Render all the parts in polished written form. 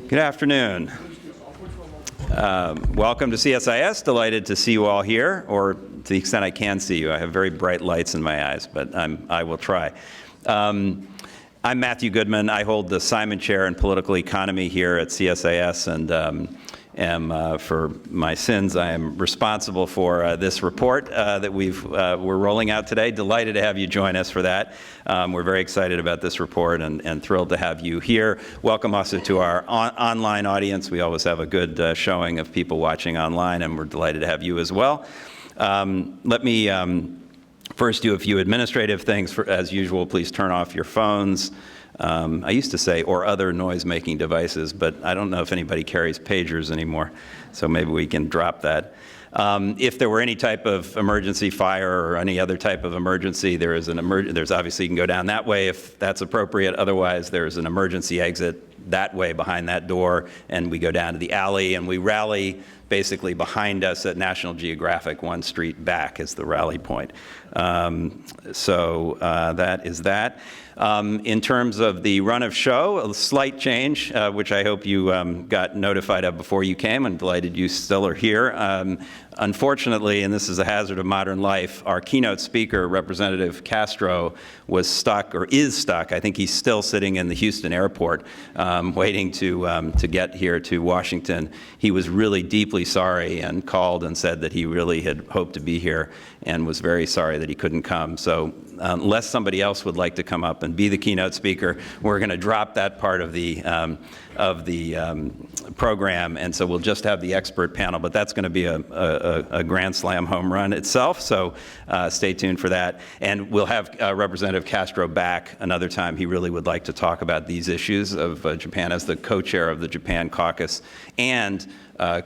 Good afternoon. Welcome to CSIS. Delighted to see you all here, or to the extent I can see you. I have very bright lights in my eyes, but I will try. I'm Matthew Goodman. I hold the Simon Chair in Political Economy here at CSIS, and for my sins, I am responsible for this report that we're rolling out today. Delighted to have you join us for that. We're very excited about this report and thrilled to have you here. Welcome also to our online audience. We always have a good showing of people watching online, and we're delighted to have you as well. Let me first do a few administrative things. As usual, please turn off your phones. I used to say, or other noise-making devices, but I don't know if anybody carries pagers anymore, so maybe we can drop that. If there were any type of emergency, fire or any other type of emergency, there's obviously, you can go down that way if that's appropriate. Otherwise, there's an emergency exit that way behind that door, and we go down to the alley, and we rally basically behind us at National Geographic, one street back is the rally point. So that is that. In terms of the run of show, a slight change, which I hope you got notified of before you came. I'm delighted you still are here. Unfortunately, and this is a hazard of modern life, our keynote speaker, Representative Castro, was stuck, or is stuck. I think he's still sitting in the Houston airport, waiting to get here to Washington. He was really deeply sorry and called and said that he really had hoped to be here and was very sorry that he couldn't come. So unless somebody else would like to come up and be the keynote speaker, we're going to drop that part of the program, and so we'll just have the expert panel. But that's going to be a grand slam home run itself, so stay tuned for that. And we'll have Representative Castro back another time. He really would like to talk about these issues of Japan as the co-chair of the Japan caucus and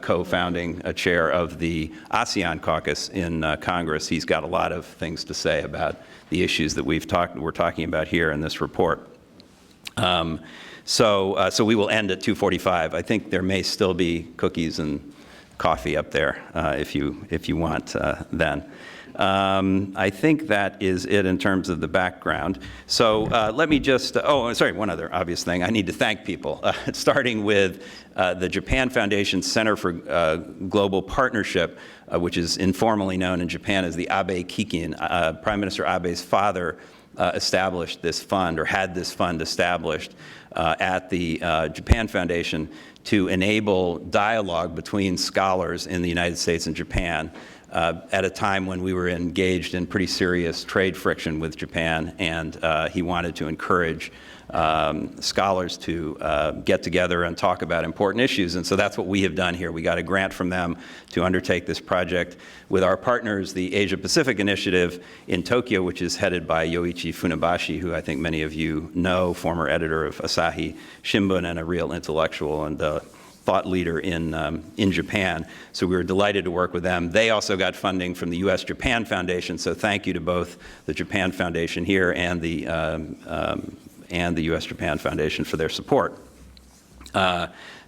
co-founding chair of the ASEAN caucus in Congress. He's got a lot of things to say about the issues that we're talking about here in this report. So we will end at 2:45. I think there may still be cookies and coffee up there if you want then. I think that is it in terms of the background. So let me just, one other obvious thing. I need to thank people, starting with the Japan Foundation Center for Global Partnership, which is informally known in Japan as the Abe Kikin. Prime Minister Abe's father established this fund, or had this fund established at the Japan Foundation to enable dialogue between scholars in the United States and Japan at a time when we were engaged in pretty serious trade friction with Japan, and he wanted to encourage scholars to get together and talk about important issues. And so that's what we have done here. We got a grant from them to undertake this project with our partners, the Asia-Pacific Initiative in Tokyo, which is headed by Yoichi Funabashi, who I think many of you know, former editor of Asahi Shimbun and a real intellectual and thought leader in Japan. So we were delighted to work with them. They also got funding from the U.S. Japan Foundation, so thank you to both the Japan Foundation here and the U.S. Japan Foundation for their support.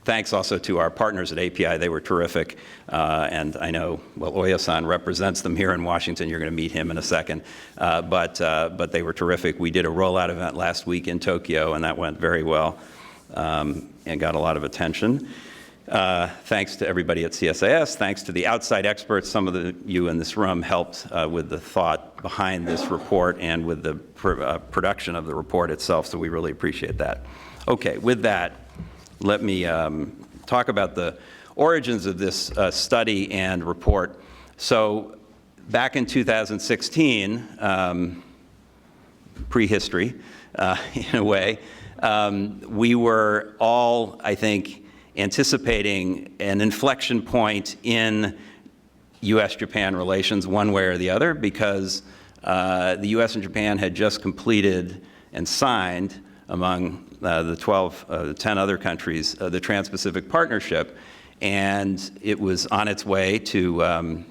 Thanks also to our partners at API. They were terrific. And I know, well, Oya-san represents them here in Washington. You're going to meet him in a second. But they were terrific. We did a rollout event last week in Tokyo, and that went very well and got a lot of attention. Thanks to everybody at CSIS. Thanks to the outside experts. Some of you in this room helped with the thought behind this report and with the production of the report itself, so we really appreciate that. Okay, with that, let me talk about the origins of this study and report. So back in 2016, prehistory in a way, we were all, I think, anticipating an inflection point in U.S.-Japan relations one way or the other, because the U.S. and Japan had just completed and signed, among the 10 other countries, the Trans-Pacific Partnership, and it was on its way to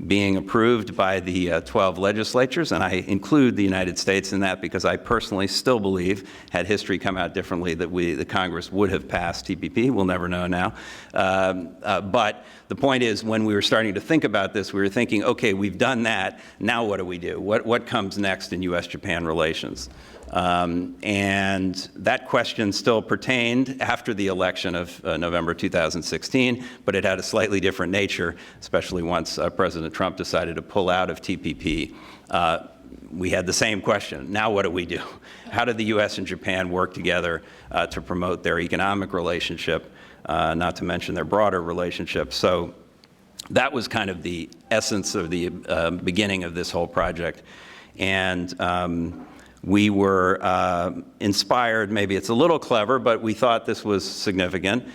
being approved by the 12 legislatures, and I include the United States in that because I personally still believe, had history come out differently, that the Congress would have passed TPP. We'll never know now. But the point is, when we were starting to think about this, we were thinking, okay, we've done that, now what do we do? What comes next in U.S.-Japan relations? And that question still pertained after the election of November 2016, but it had a slightly different nature, especially once President Trump decided to pull out of TPP. We had the same question. Now what do we do? How do the U.S. and Japan work together to promote their economic relationship, not to mention their broader relationship? So that was kind of the essence of the beginning of this whole project. And we were inspired, maybe it's a little clever, but we thought this was significant,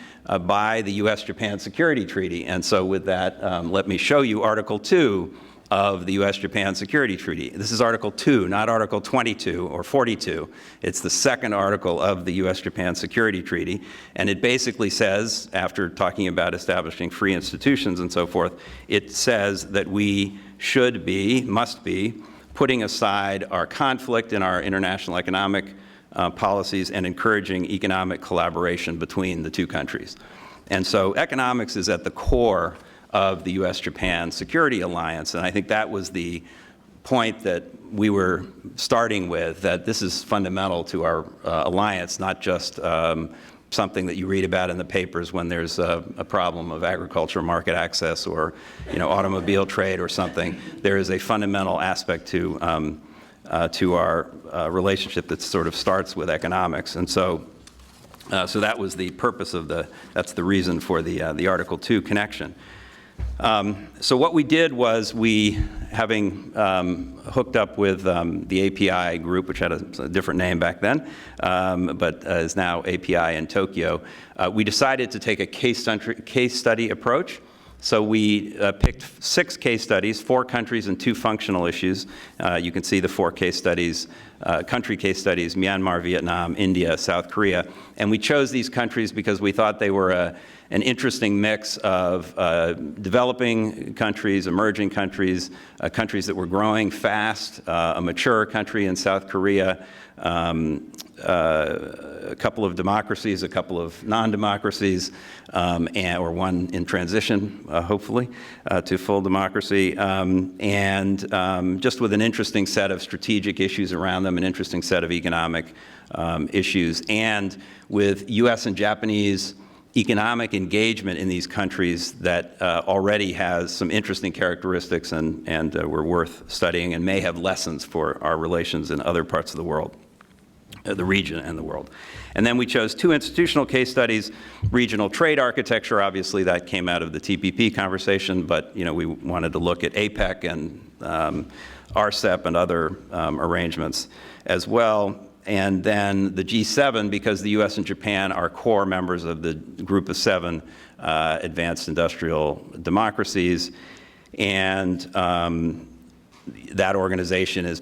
by the U.S.-Japan Security Treaty. And so with that, let me show you Article 2 of the U.S.-Japan Security Treaty. This is Article 2, not Article 22 or 42. It's the second article of the U.S.-Japan Security Treaty. And it basically says, after talking about establishing free institutions and so forth, it says that we should be, must be, putting aside our conflict in our international economic policies and encouraging economic collaboration between the two countries. And so economics is at the core of the U.S.-Japan Security Alliance, and I think that was the point that we were starting with, that this is fundamental to our alliance, not just something that you read about in the papers when there's a problem of agriculture market access or, automobile trade or something. There is a fundamental aspect to our relationship that sort of starts with economics, and so that was the purpose of that's the reason for the Article 2 connection. So what we did was having hooked up with the API group, which had a different name back then, but is now API in Tokyo, we decided to take a case study approach. So we picked 6 case studies, 4 countries and 2 functional issues. You can see the 4 case studies, country case studies: Myanmar, Vietnam, India, South Korea. And we chose these countries because we thought they were an interesting mix of developing countries, emerging countries, countries that were growing fast, a mature country in South Korea, a couple of democracies, a couple of non-democracies, or one in transition, hopefully, to full democracy, and just with an interesting set of strategic issues around them, an interesting set of economic issues, and with U.S. and Japanese economic engagement in these countries that already has some interesting characteristics and were worth studying and may have lessons for our relations in other parts of the world, the region and the world. And then we chose 2 institutional case studies: regional trade architecture. Obviously, that came out of the TPP conversation, but we wanted to look at APEC and RCEP and other arrangements as well. And then the G7, because the U.S. and Japan are core members of the group of 7 advanced industrial democracies, and that organization is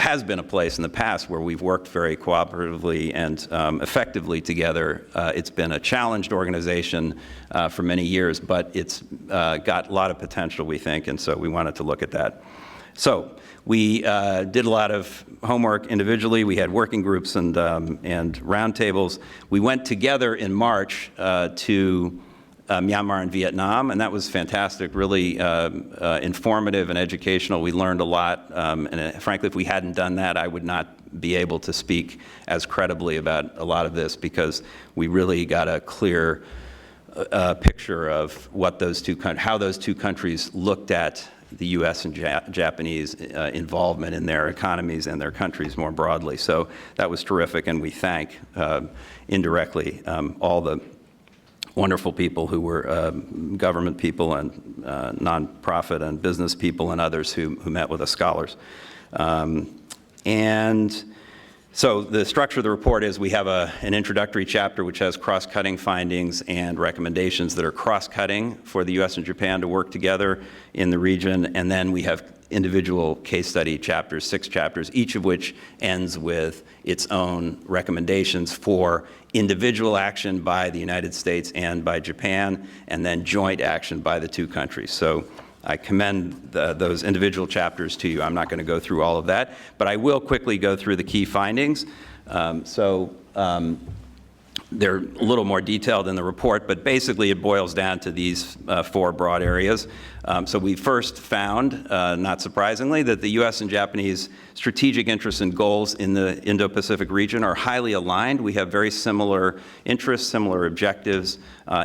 has been a place in the past where we've worked very cooperatively and effectively together. It's been a challenged organization for many years, but it's got a lot of potential, we think, and so we wanted to look at that. So we did a lot of homework individually. We had working groups and roundtables. We went together in March to Myanmar and Vietnam, and that was fantastic, really informative and educational. We learned a lot, and frankly, if we hadn't done that, I would not be able to speak as credibly about a lot of this, because we really got a clear picture of what how those 2 countries looked at the U.S. and Japanese involvement in their economies and their countries more broadly. So that was terrific, and we thank indirectly all the wonderful people who were government people and nonprofit and business people and others who met with us, scholars. And so the structure of the report is we have an introductory chapter which has cross-cutting findings and recommendations that are cross-cutting for the U.S. and Japan to work together in the region, and then we have individual case study chapters, 6 chapters, each of which ends with its own recommendations for individual action by the United States and by Japan, and then joint action by the 2 countries. So I commend those individual chapters to you. I'm not going to go through all of that, but I will quickly go through the key findings. They're a little more detailed in the report, but basically it boils down to these 4 broad areas. So we first found, not surprisingly, that the U.S. and Japanese strategic interests and goals in the Indo-Pacific region are highly aligned. We have very similar interests, similar objectives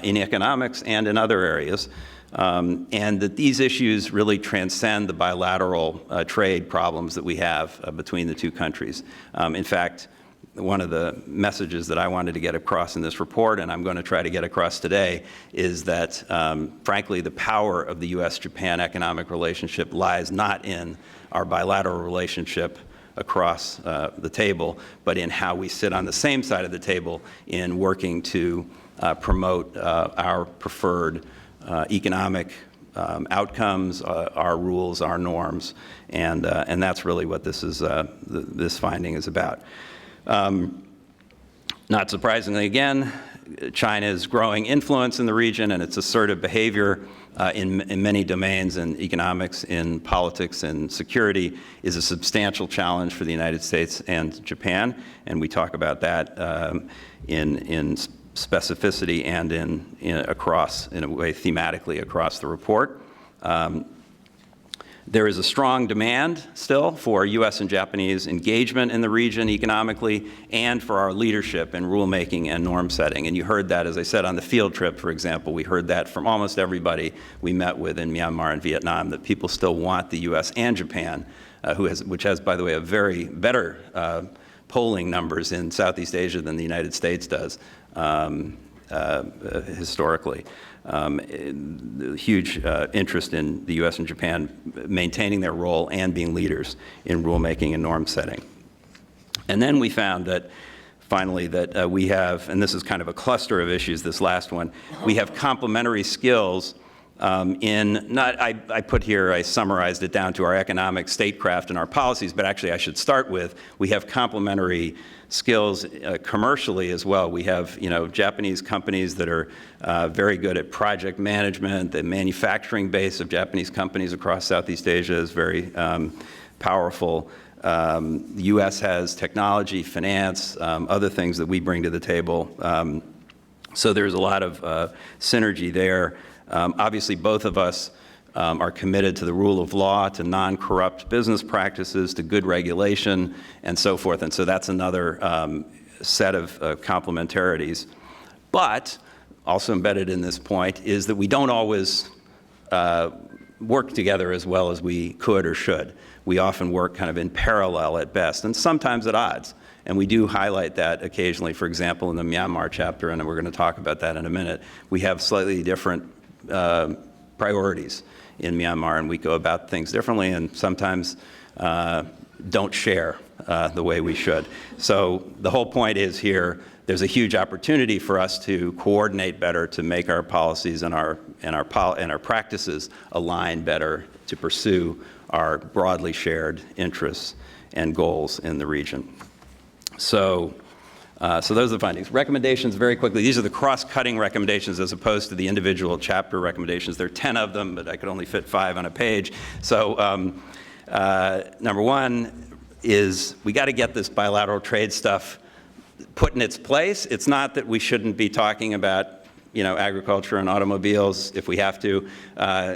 in economics and in other areas. And that these issues really transcend the bilateral trade problems that we have between the 2 countries. In fact, one of the messages that I wanted to get across in this report, and I'm going to try to get across today, is that, frankly, the power of the U.S. Japan economic relationship lies not in our bilateral relationship across the table, but in how we sit on the same side of the table in working to promote our preferred economic outcomes, our rules, our norms, and that's really what this is. This finding is about. Not surprisingly, again, China's growing influence in the region and its assertive behavior in many domains, in economics, in politics, and security, is a substantial challenge for the United States and Japan, and we talk about that in specificity and in a way thematically across the report. There is a strong demand still for U.S. and Japanese engagement in the region economically and for our leadership in rulemaking and norm setting. And you heard that, as I said, on the field trip, for example. We heard that from almost everybody we met with in Myanmar and Vietnam, that people still want the U.S. and Japan, which has, by the way, a very better polling numbers in Southeast Asia than the United States does historically. Huge interest in the U.S. and Japan maintaining their role and being leaders in rulemaking and norm setting. And then we found that, finally, that we have, and this is kind of a cluster of issues, this last one, we have complementary skills I put here, I summarized it down to our economic statecraft and our policies, but actually I should start with, we have complementary skills commercially as well. We have, Japanese companies that are very good at project management. The manufacturing base of Japanese companies across Southeast Asia is very powerful. The U.S. has technology, finance, other things that we bring to the table. So there's a lot of synergy there. Obviously, both of us are committed to the rule of law, to non-corrupt business practices, to good regulation, and so forth. And so that's another set of complementarities. But also embedded in this point is that we don't always work together as well as we could or should. We often work kind of in parallel at best, and sometimes at odds. And we do highlight that occasionally. For example, in the Myanmar chapter, and we're going to talk about that in a minute, we have slightly different priorities in Myanmar, and we go about things differently and sometimes don't share the way we should. So the whole point is here, there's a huge opportunity for us to coordinate better, to make our policies and our practices align better to pursue our broadly shared interests and goals in the region. So those are the findings. Recommendations, very quickly. These are the cross-cutting recommendations as opposed to the individual chapter recommendations. There are 10 of them, but I could only fit 5 on a page. So number one is we got to get this bilateral trade stuff put in its place. It's not that we shouldn't be talking about agriculture and automobiles if we have to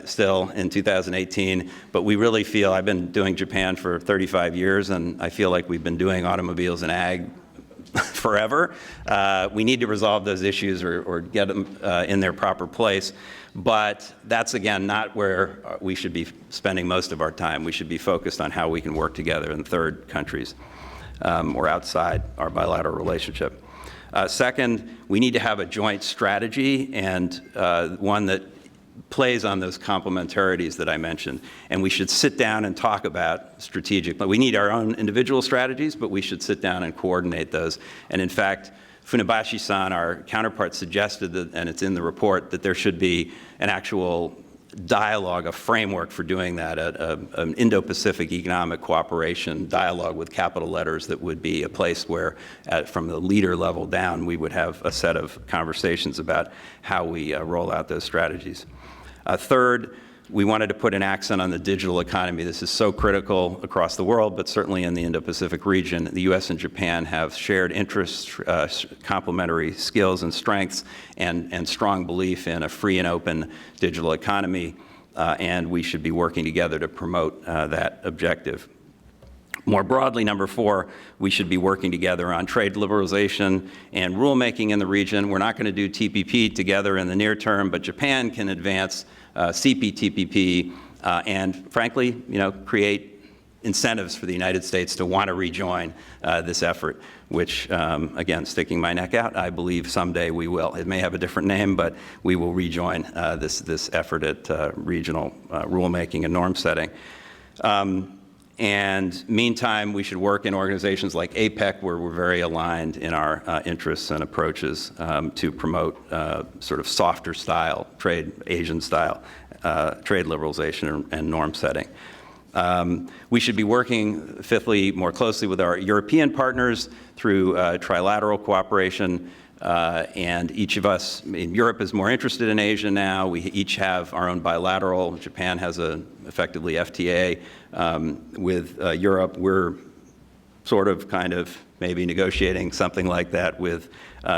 still in 2018, but we really feel, I've been doing Japan for 35 years, and I feel like we've been doing automobiles and ag forever. We need to resolve those issues or get them in their proper place. But that's, again, not where we should be spending most of our time. We should be focused on how we can work together in third countries or outside our bilateral relationship. Second, we need to have a joint strategy, and one that plays on those complementarities that I mentioned. And we should sit down and talk about strategic. We need our own individual strategies, but we should sit down and coordinate those. And in fact, Funabashi-san, our counterpart, suggested that, and it's in the report, that there should be an actual dialogue, a framework for doing that, an Indo-Pacific economic cooperation dialogue with capital letters that would be a place where, from the leader level down, we would have a set of conversations about how we roll out those strategies. Third, We wanted to put an accent on the digital economy. This is so critical across the world, but certainly in the Indo-Pacific region. The U.S. and Japan have shared interests, complementary skills and strengths, and strong belief in a free and open digital economy, and we should be working together to promote that objective. More broadly, number 4, we should be working together on trade liberalization and rulemaking in the region. We're not going to do TPP together in the near term, but Japan can advance CPTPP and, frankly, create incentives for the United States to want to rejoin this effort, which, again, sticking my neck out, I believe someday we will. It may have a different name, but we will rejoin this effort at regional rulemaking and norm setting. And meantime, we should work in organizations like APEC, where we're very aligned in our interests and approaches to promote sort of softer style, Asian style trade liberalization and norm setting. We should be working, fifthly, more closely with our European partners through trilateral cooperation. And each of us in Europe is more interested in Asia now. We each have our own bilateral. Japan has effectively FTA with Europe. We're sort of kind of maybe negotiating something like that with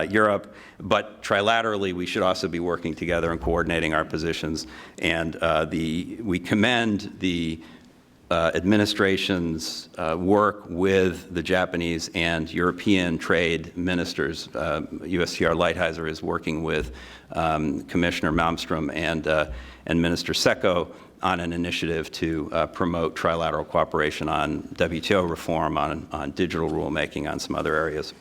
Europe. But trilaterally, we should also be working together and coordinating our positions. And we commend the administration's work with the Japanese and European trade ministers. USTR Lighthizer is working with Commissioner Malmstrom and Minister Seko on an initiative to promote trilateral cooperation on WTO reform, on digital rulemaking, on some other areas.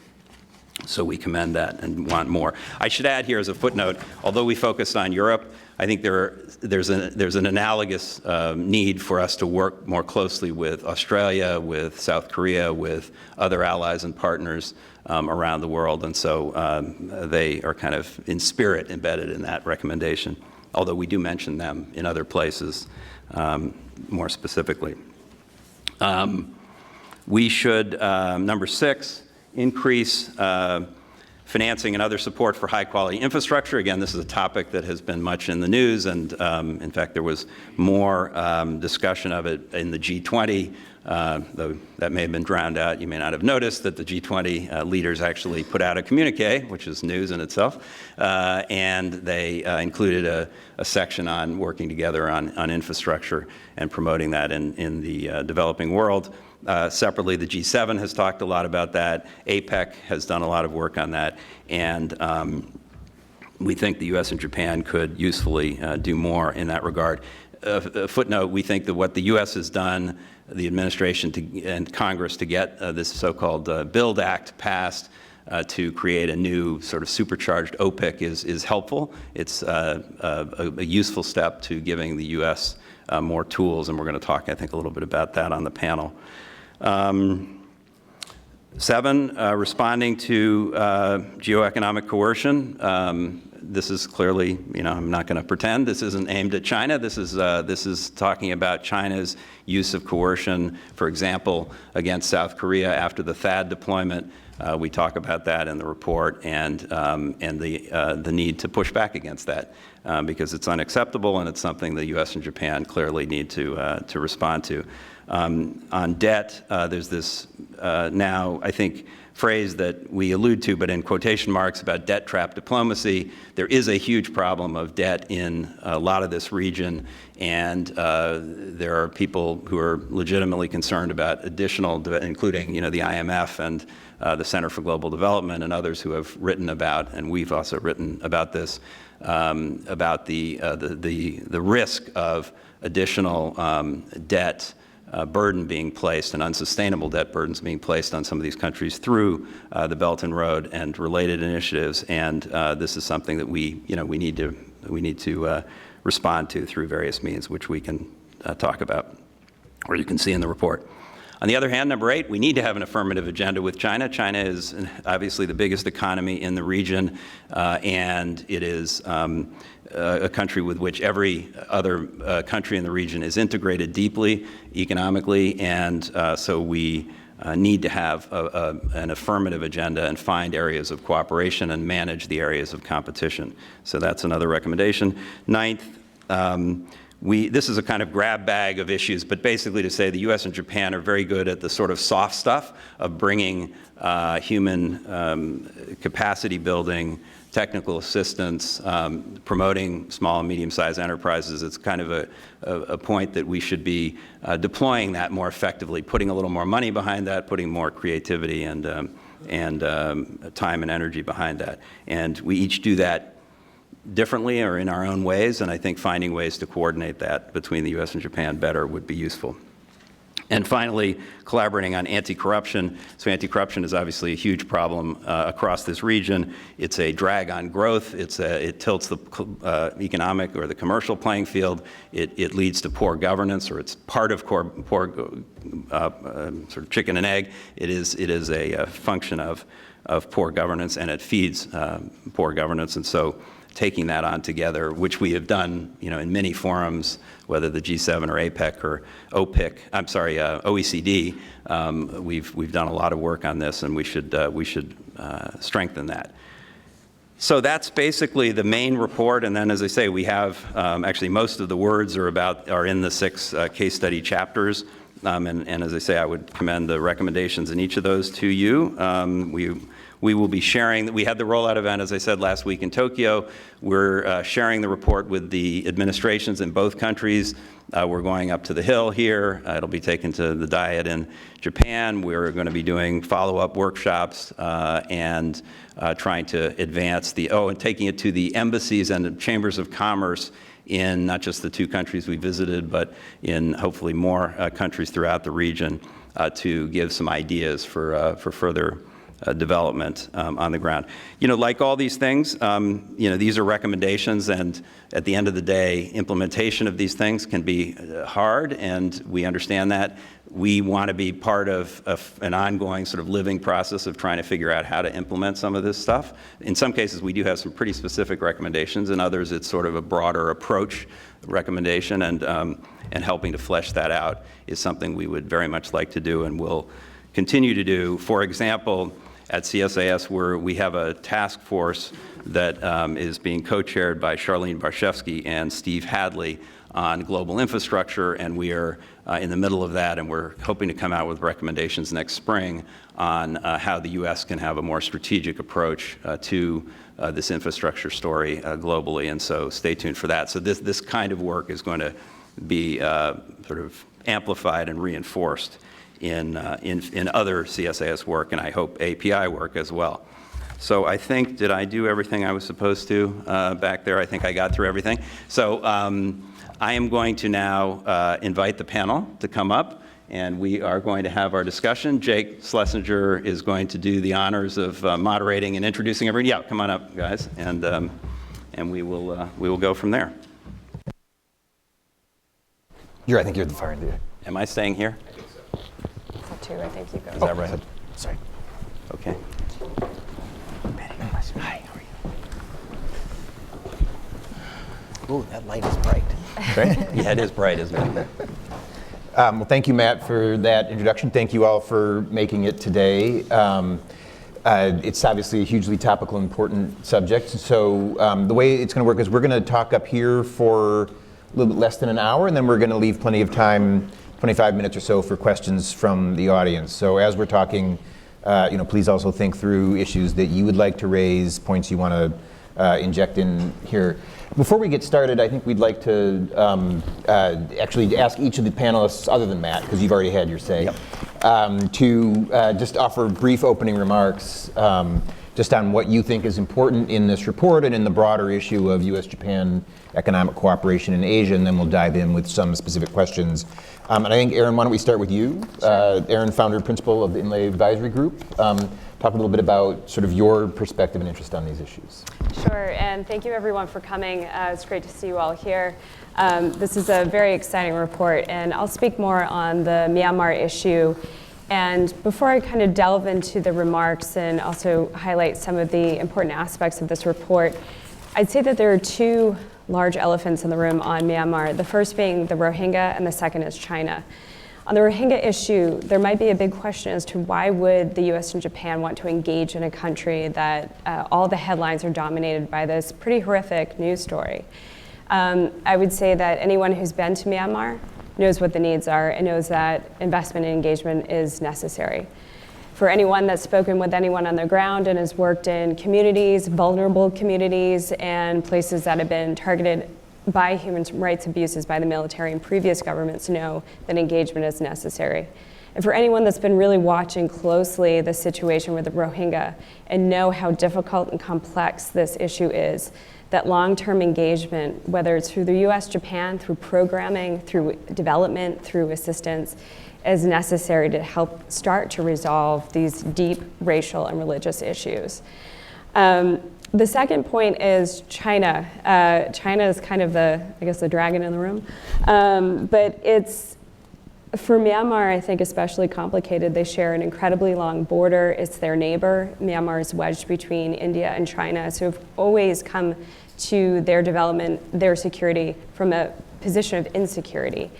So we commend that and want more. I should add here as a footnote, although we focused on Europe, I think there's an analogous need for us to work more closely with Australia, with South Korea, with other allies and partners around the world. And so they are kind of in spirit embedded in that recommendation, although we do mention them in other places more specifically. We should, number 6, increase financing and other support for high-quality infrastructure. Again, this is a topic that has been much in the news, and in fact, there was more discussion of it in the G20, though that may have been drowned out. You may not have noticed that the G20 leaders actually put out a communique, which is news in itself, and they included a section on working together on infrastructure and promoting that in the developing world. Separately, the G7 has talked a lot about that. APEC has done a lot of work on that. And we think the U.S. and Japan could usefully do more in that regard. A footnote, we think that what the U.S. has done, the administration and Congress, to get this so-called BUILD Act passed to create a new sort of supercharged OPIC is helpful. It's a useful step to giving the U.S. More tools, and we're going to talk, I think, a little bit about that on the panel. 7, responding to geoeconomic coercion. This is clearly, I'm not going to pretend this isn't aimed at China. This is talking about China's use of coercion, for example, against South Korea after the THAAD deployment. We talk about that in the report, and the need to push back against that because it's unacceptable, and it's something the U.S. and Japan clearly need to respond to. On debt, there's this now, I think, phrase that we allude to, but in quotation marks, about debt trap diplomacy. There is a huge problem of debt in a lot of this region, and there are people who are legitimately concerned about additional, including the IMF and the Center for Global Development and others who have written about, and we've also written about this, about the risk of additional debt burden being placed, and unsustainable debt burdens being placed on some of these countries through the Belt and Road and related initiatives. And this is something that we need to respond to through various means, which we can talk about, or you can see in the report. On the other hand, number 8, we need to have an affirmative agenda with China. China is obviously the biggest economy in the region, and it is a country with which every other country in the region is integrated deeply economically, and so we need to have an affirmative agenda and find areas of cooperation and manage the areas of competition. So that's another recommendation. 9th, this is a kind of grab bag of issues, but basically to say the U.S. and Japan are very good at the sort of soft stuff of bringing human capacity building, technical assistance, promoting small and medium-sized enterprises. It's kind of a point that we should be deploying that more effectively, putting a little more money behind that, putting more creativity and time and energy behind that. And we each do that differently or in our own ways, and I think finding ways to coordinate that between the U.S. and Japan better would be useful. And finally, collaborating on anti-corruption. So anti-corruption is obviously a huge problem across this region. It's a drag on growth. It tilts the economic or the commercial playing field. It leads to poor governance, or it's part of poor sort of chicken and egg. It is a function of poor governance, and it feeds poor governance. And so taking that on together, which we have done, in many forums, whether the G7 or APEC or OECD, we've done a lot of work on this, and we should strengthen that. So that's basically the main report, and then, as I say, we have actually most of the words are in the 6 case study chapters, and as I say, I would commend the recommendations in each of those to you. We will be sharing, we had the rollout event, as I said, last week in Tokyo. We're sharing the report with the administrations in both countries. We're going up to the Hill here. It'll be taken to the Diet in Japan. We're going to be doing follow-up workshops and trying to advance and taking it to the embassies and the chambers of commerce in not just the 2 countries we visited, but in hopefully more countries throughout the region to give some ideas for further development on the ground. Like all these things, these are recommendations, and at the end of the day, implementation of these things can be hard, and we understand that. We want to be part of an ongoing sort of living process of trying to figure out how to implement some of this stuff. In some cases, we do have some pretty specific recommendations. In others, it's sort of a broader approach recommendation, and helping to flesh that out is something we would very much like to do and will continue to do. For example, at CSIS, we have a task force that is being co-chaired by Charlene Barshevsky and Steve Hadley on global infrastructure, and we are in the middle of that, and we're hoping to come out with recommendations next spring on how the U.S. can have a more strategic approach to this infrastructure story globally, and so stay tuned for that. So this kind of work is going to be sort of amplified and reinforced in other CSIS work, and I hope API work as well. So I think, did I do everything I was supposed to back there? I think I got through everything. So I am going to now invite the panel to come up, and we are going to have our discussion. Jake Schlesinger is going to do the honors of moderating and introducing everybody. Yeah, come on up, guys, and we will go from there. I think you're the fire leader. Am I staying here? I think you go. Is that right? Sorry. Okay. Hi, how are you? Ooh, that light is bright. Right? Yeah, it is bright, isn't it? Well, thank you, Matt, for that introduction. Thank you all for making it today. It's obviously a hugely topical and important subject. So the way it's going to work is we're going to talk up here for a little bit less than an hour, and then we're going to leave plenty of time, 25 minutes or so, for questions from the audience. So as we're talking, please also think through issues that you would like to raise, points you want to inject in here. Before we get started, I think we'd like to actually ask each of the panelists, other than Matt, because you've already had your say, to just offer brief opening remarks just on what you think is important in this report and in the broader issue of U.S.-Japan economic cooperation in Asia, and then we'll dive in with some specific questions. And I think, Erin, why don't we start with you? Sure. Erin, founder and principal of the Inlay Advisory Group. Talk a little bit about sort of your perspective and interest on these issues. Sure, and thank you everyone for coming. It's great to see you all here. This is a very exciting report, and I'll speak more on the Myanmar issue. And before I kind of delve into the remarks and also highlight some of the important aspects of this report, I'd say that there are 2 large elephants in the room on Myanmar, the first being the Rohingya and the second is China. On the Rohingya issue, there might be a big question as to why would the US and Japan want to engage in a country that all the headlines are dominated by this pretty horrific news story. I would say that anyone who's been to Myanmar knows what the needs are and knows that investment and engagement is necessary. For anyone that's spoken with anyone on the ground and has worked in communities, vulnerable communities, and places that have been targeted by human rights abuses by the military and previous governments know that engagement is necessary. And for anyone that's been really watching closely the situation with the Rohingya and know how difficult and complex this issue is, that long-term engagement, whether it's through the U.S. Japan, through programming, through development, through assistance, is necessary to help start to resolve these deep racial and religious issues. The second point is China. China is kind of the dragon in the room. But it's, for Myanmar, I think especially complicated. They share an incredibly long border. It's their neighbor. Myanmar is wedged between India and China, so have always come to their development, their security, from a position of insecurity.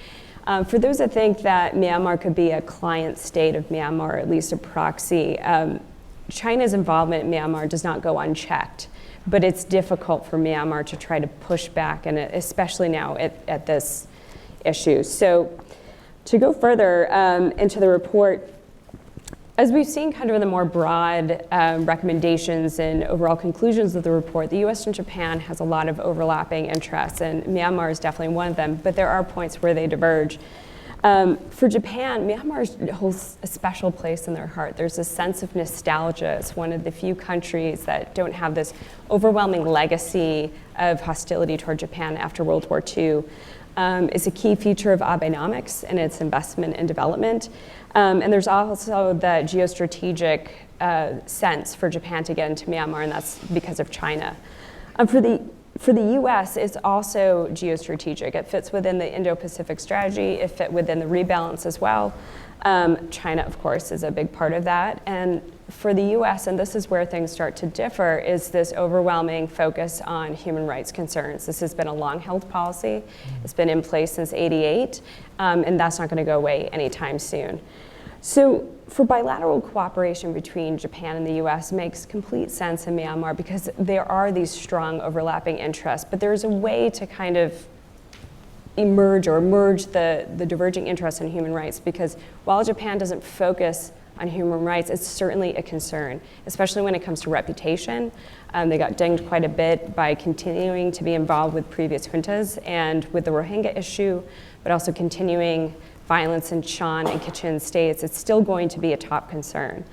For those that think that Myanmar could be a client state of Myanmar, or at least a proxy, China's involvement in Myanmar does not go unchecked, but it's difficult for Myanmar to try to push back, and especially now at this issue. So to go further into the report, as we've seen kind of in the more broad recommendations and overall conclusions of the report, the U.S. and Japan has a lot of overlapping interests, and Myanmar is definitely one of them, but there are points where they diverge. For Japan, Myanmar holds a special place in their heart. There's a sense of nostalgia. It's one of the few countries that don't have this overwhelming legacy of hostility toward Japan after World War II. It's a key feature of Abenomics and its investment and development. And there's also the geostrategic sense for Japan to get into Myanmar, and that's because of China. For the U.S., it's also geostrategic. It fits within the Indo-Pacific strategy. It fit within the rebalance as well. China, of course, is a big part of that. And for the U.S., and this is where things start to differ, is this overwhelming focus on human rights concerns. This has been a long-held policy. It's been in place since '88, and that's not going to go away anytime soon. So for bilateral cooperation between Japan and the U.S. makes complete sense in Myanmar because there are these strong overlapping interests, but there's a way to kind of merge the diverging interests in human rights, because while Japan doesn't focus on human rights, it's certainly a concern, especially when it comes to reputation. They got dinged quite a bit by continuing to be involved with previous juntas and with the Rohingya issue, but also continuing violence in Shan and Kachin states. It's still going to be a top concern.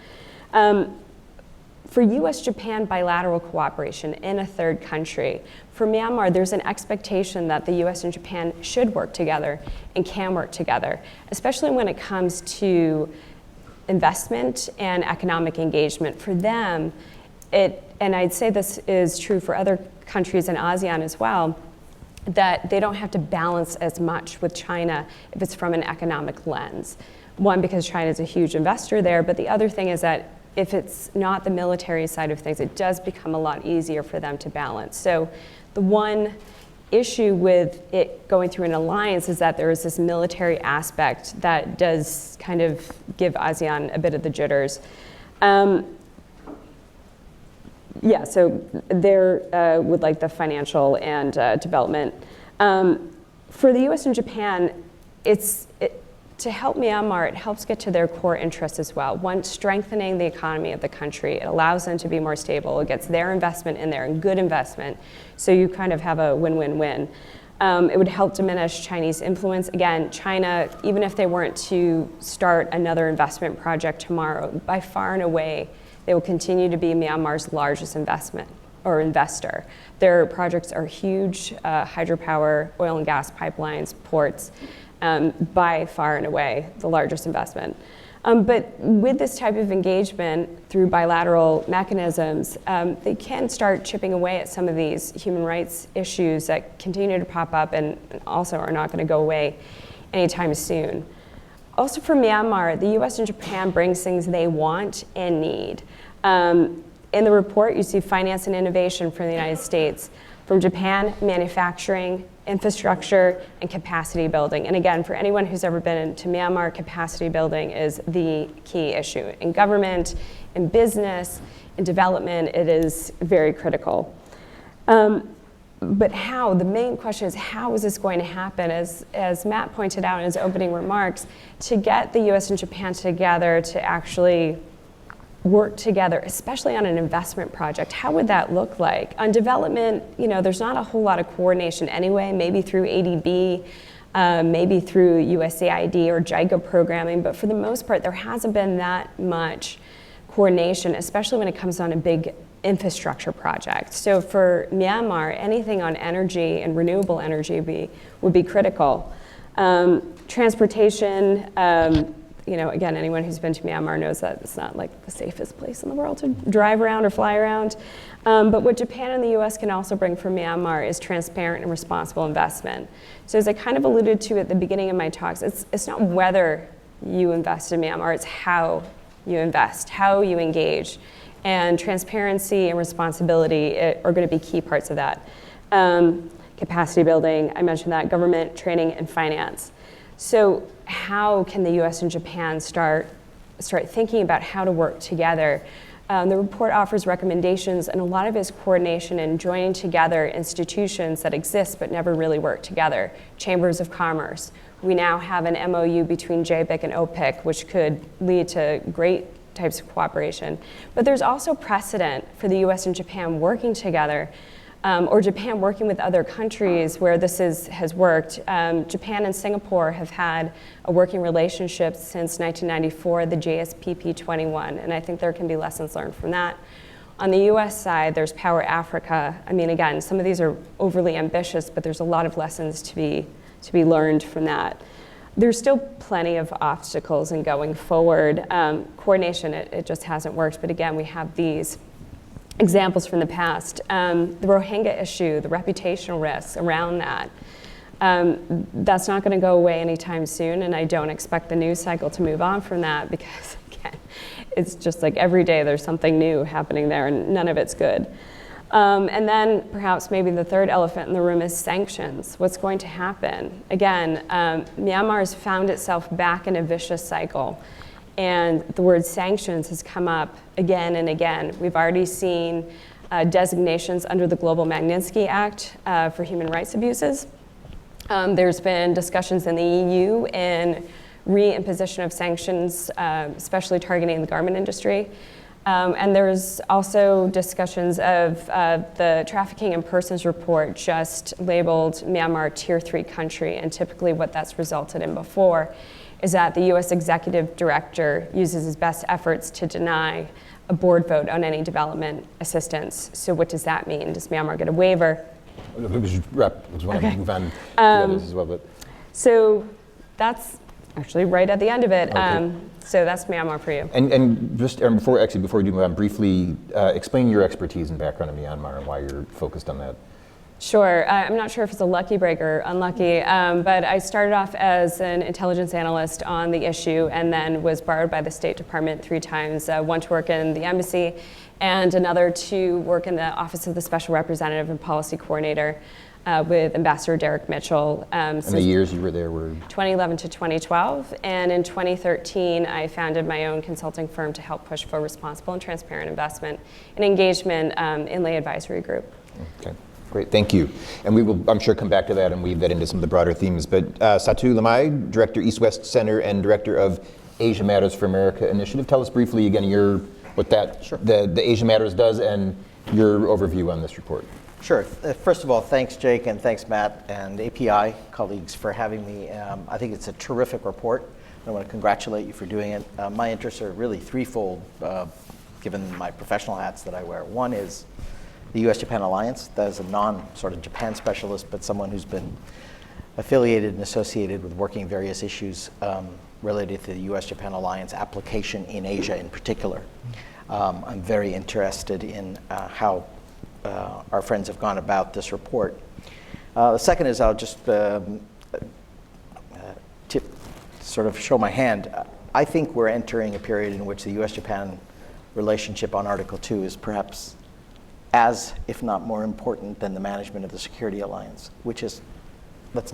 For U.S.-Japan bilateral cooperation in a third country, for Myanmar, there's an expectation that the U.S. and Japan should work together and can work together, especially when it comes to investment and economic engagement. For them, and I'd say this is true for other countries in ASEAN as well, that they don't have to balance as much with China if it's from an economic lens. One, because China is a huge investor there, but the other thing is that if it's not the military side of things, it does become a lot easier for them to balance. So the one issue with it going through an alliance is that there is this military aspect that does kind of give ASEAN a bit of the jitters. So there would like the financial and development. For the U.S. and Japan, to help Myanmar, it helps get to their core interests as well. One, strengthening the economy of the country. It allows them to be more stable. It gets their investment in there, and good investment. So you kind of have a win-win-win. It would help diminish Chinese influence. Again, China, even if they weren't to start another investment project tomorrow, by far and away, they will continue to be Myanmar's largest investment or investor. Their projects are huge, hydropower, oil and gas pipelines, ports, by far and away the largest investment. But with this type of engagement through bilateral mechanisms, they can start chipping away at some of these human rights issues that continue to pop up and also are not going to go away anytime soon. Also for Myanmar, the U.S. and Japan brings things they want and need. In the report, you see finance and innovation from the United States. From Japan, manufacturing, infrastructure, and capacity building. And again, for anyone who's ever been to Myanmar, capacity building is the key issue. In government, in business, in development, it is very critical. But how? The main question is, how is this going to happen? As Matt pointed out in his opening remarks, to get the US and Japan together to actually work together, especially on an investment project, how would that look like? On development, there's not a whole lot of coordination anyway, maybe through ADB, maybe through USAID or JICA programming, but for the most part, there hasn't been that much coordination, especially when it comes on a big infrastructure project. So for Myanmar, anything on energy and renewable energy would be critical. Transportation, again, anyone who's been to Myanmar knows that it's not like the safest place in the world to drive around or fly around. But what Japan and the US can also bring for Myanmar is transparent and responsible investment. So as I kind of alluded to at the beginning of my talks, it's not whether you invest in Myanmar, it's how you invest, how you engage. And transparency and responsibility are going to be key parts of that. Capacity building, I mentioned that, government, training, and finance. So how can the US and Japan start thinking about how to work together? The report offers recommendations, and a lot of it is coordination and joining together institutions that exist but never really work together. Chambers of Commerce. We now have an MOU between JBIC and OPIC, which could lead to great types of cooperation. But there's also precedent for the US and Japan working together, or Japan working with other countries where this has worked. Japan and Singapore have had a working relationship since 1994, the JSPP21, and I think there can be lessons learned from that. On the US side, there's Power Africa. I mean, again, some of these are overly ambitious, but there's a lot of lessons to be learned from that. There's still plenty of obstacles in going forward. Coordination, it just hasn't worked, but again, we have these examples from the past. The Rohingya issue, the reputational risks around that, that's not gonna go away anytime soon, and I don't expect the news cycle to move on from that because, again, it's just like every day there's something new happening there and none of it's good. And then perhaps maybe the third elephant in the room is sanctions. What's going to happen? Again, Myanmar has found itself back in a vicious cycle. And the word sanctions has come up again and again. We've already seen designations under the Global Magnitsky Act for human rights abuses. There's been discussions in the EU in re-imposition of sanctions, especially targeting the garment industry. And there's also discussions of the Trafficking in Persons report just labeled Myanmar Tier 3 country, and typically what that's resulted in before is that the US executive director uses his best efforts to deny a board vote on any development assistance. So what does that mean? Does Myanmar get a waiver? I was want to move on to others as well, but. So that's actually right at the end of it. Okay. So that's Myanmar for you. And just before we do move on, briefly explain your expertise and background in Myanmar and why you're focused on that. Sure. I'm not sure if it's a lucky break or unlucky, but I started off as an intelligence analyst on the issue and then was borrowed by the State Department 3 times, one to work in the embassy and another to work in the Office of the Special Representative and Policy Coordinator with Ambassador Derek Mitchell. And the years you were there were? 2011 to 2012. And in 2013, I founded my own consulting firm to help push for responsible and transparent investment and engagement in lay advisory group. Okay. Great, thank you. And we will, I'm sure, come back to that and weave that into some of the broader themes. But Satu Lamai, Director, East-West Center and Director of Asia Matters for America Initiative. Tell us briefly again what that Sure. the Asia Matters does and your overview on this report. Sure. First of all, thanks, Jake, and thanks, Matt and API colleagues for having me. I think it's a terrific report. I want to congratulate you for doing it. My interests are really threefold, given my professional hats that I wear. One is the U.S. Japan Alliance. That is a non-sort of Japan specialist, but someone who's been affiliated and associated with working various issues related to the U.S. Japan Alliance application in Asia in particular. I'm very interested in how our friends have gone about this report. The second is I'll just sort of show my hand. I think we're entering a period in which the U.S.-Japan relationship on Article 2 is perhaps as, if not more important than the management of the security alliance, which is, that's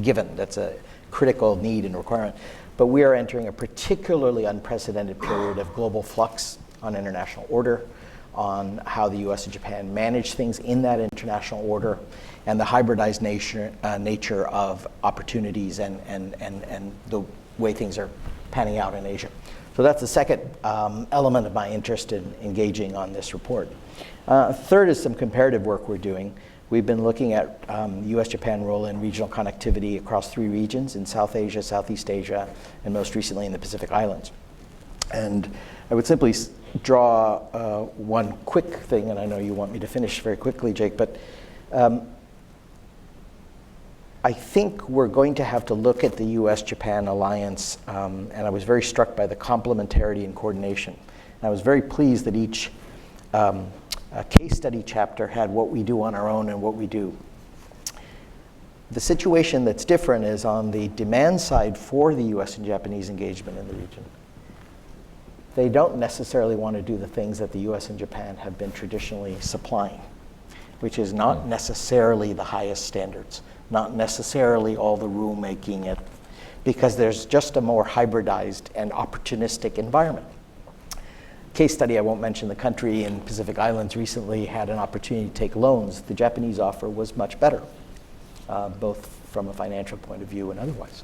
given, that's a critical need and requirement. But we are entering a particularly unprecedented period of global flux on international order, on how the U.S. and Japan manage things in that international order, and the hybridized nature of opportunities and the way things are panning out in Asia. So that's the second element of my interest in engaging on this report. Third is some comparative work we're doing. We've been looking at U.S.-Japan role in regional connectivity across 3 regions, in South Asia, Southeast Asia, and most recently in the Pacific Islands. And I would simply draw one quick thing, and I know you want me to finish very quickly, Jake, but I think we're going to have to look at the U.S.-Japan alliance, and I was very struck by the complementarity and coordination. And I was very pleased that each case study chapter had what we do on our own and what we do. The situation that's different is on the demand side for the U.S. and Japanese engagement in the region. They don't necessarily want to do the things that the U.S. and Japan have been traditionally supplying, which is not necessarily the highest standards, not necessarily all the rulemaking, because there's just a more hybridized and opportunistic environment. Case study, I won't mention the country, in Pacific Islands recently had an opportunity to take loans. The Japanese offer was much better, both from a financial point of view and otherwise.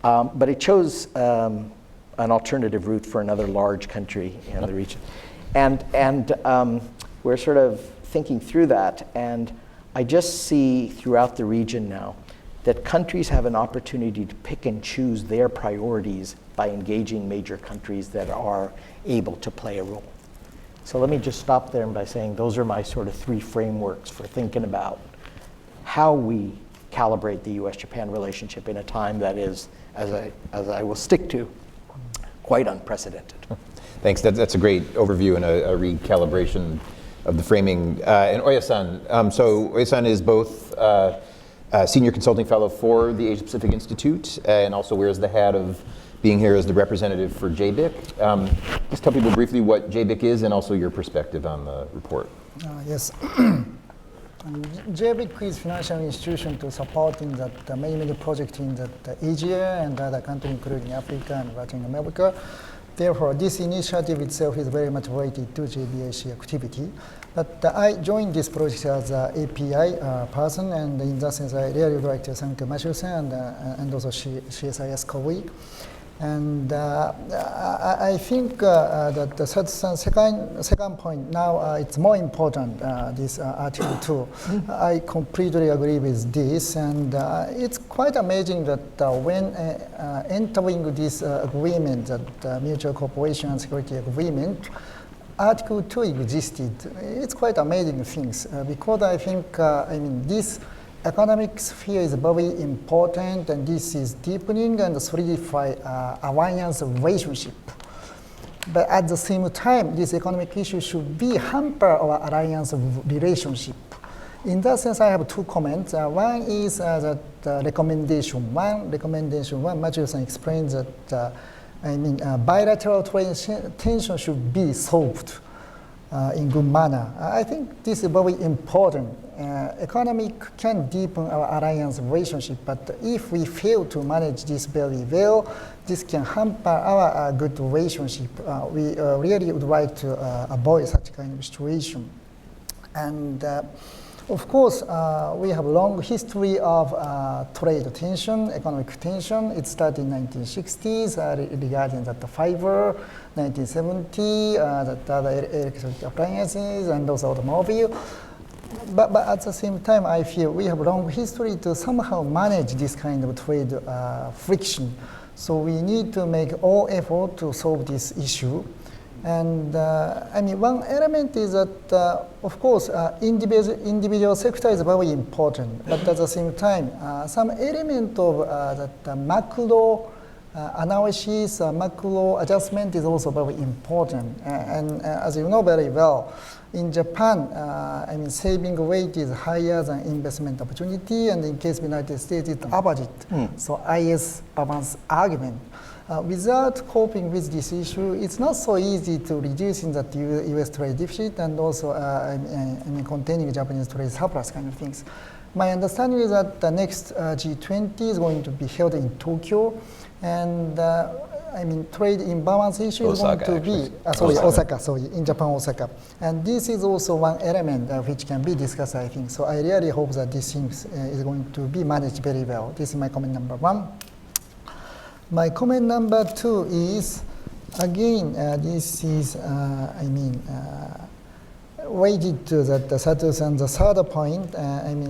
But it chose an alternative route for another large country in the region. And we're sort of thinking through that, and I just see throughout the region now that countries have an opportunity to pick and choose their priorities by engaging major countries that are able to play a role. So let me just stop there by saying those are my sort of 3 frameworks for thinking about how we calibrate the U.S.-Japan relationship in a time that is, as I will stick to, quite unprecedented. Thanks. That's a great overview and a recalibration of the framing. And Oya-san, so Oya-san is both Senior Consulting Fellow for the Asia Pacific Institute and also wears the hat of being here as the representative for JBIC. Just tell people briefly what JBIC is and also your perspective on the report. Yes. JBIC is financial institution to supporting that mainly project in the Asia and other countries, including Africa and Latin America. Therefore, this initiative itself is very much related to JBIC activity. But I joined this project as an API person, and in that sense, I really would like to thank Matthew-san and also CSIS colleague. And I think that the second point now, it's more important, this Article 2. I completely agree with this, and it's quite amazing that when entering this agreement, that mutual cooperation and security agreement, Article 2 existed. It's quite amazing things, because I think, this economic sphere is very important, and this is deepening and solidify alliance relationship. But at the same time, this economic issue should be hamper our alliance relationship. In that sense, I have 2 comments. One is that recommendation. Recommendation one, Matthew-san explains that bilateral trade tension should be solved in good manner. I think this is very important. Economic can deepen our alliance relationship, but if we fail to manage this very well, this can hamper our good relationship. We really would like to avoid such kind of situation. And of course, we have a long history of trade tension, economic tension. It started in 1960s regarding the fiber, 1970, that other electronic appliances, and also automobile. But at the same time, I feel we have a long history to somehow manage this kind of trade friction. So we need to make all effort to solve this issue. And one element is that, of course, individual sector is very important. But at the same time, some element of that macro analysis, macro adjustment is also very important. And as you know very well, in Japan, saving rate is higher than investment opportunity, and in case of the United States, it's opposite. So IS balance argument. Without coping with this issue, it's not so easy to reducing that U.S. trade deficit and also containing Japanese trade surplus kind of things. My understanding is that the next G20 is going to be held in Tokyo, and trade imbalance issue Osaka, is going to be, in Japan, Osaka. And this is also one element which can be discussed, I think. So I really hope that this thing is going to be managed very well. This is my comment number one. My comment number two is, again, this is, related to that Sato-san, the third point.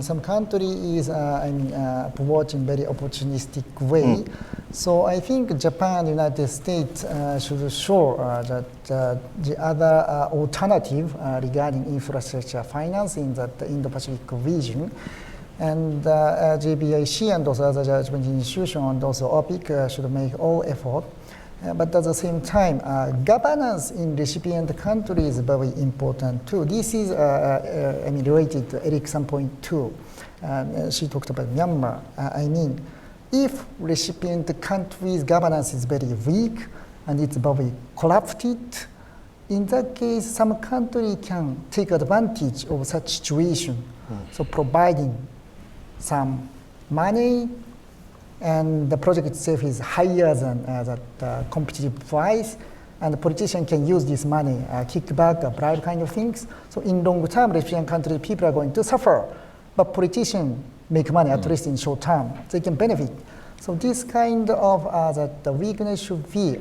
Some country is, watching very opportunistic way. So I think Japan and the United States should show that the other alternative regarding infrastructure finance in the Indo-Pacific region. And JBIC and also other judgment institutions and also OPIC should make all effort. But at the same time, governance in recipient countries is very important too. This is related to Ericsson's point too. She talked about Myanmar. If recipient countries' governance is very weak and it's very corrupted, in that case, some country can take advantage of such situation. So providing some money, and the project itself is higher than that competitive price, and the politician can use this money, kickback, bribe kind of things. So in long term, recipient country people are going to suffer, but politicians make money at least in short term. They can benefit. So this kind of that the weakness should be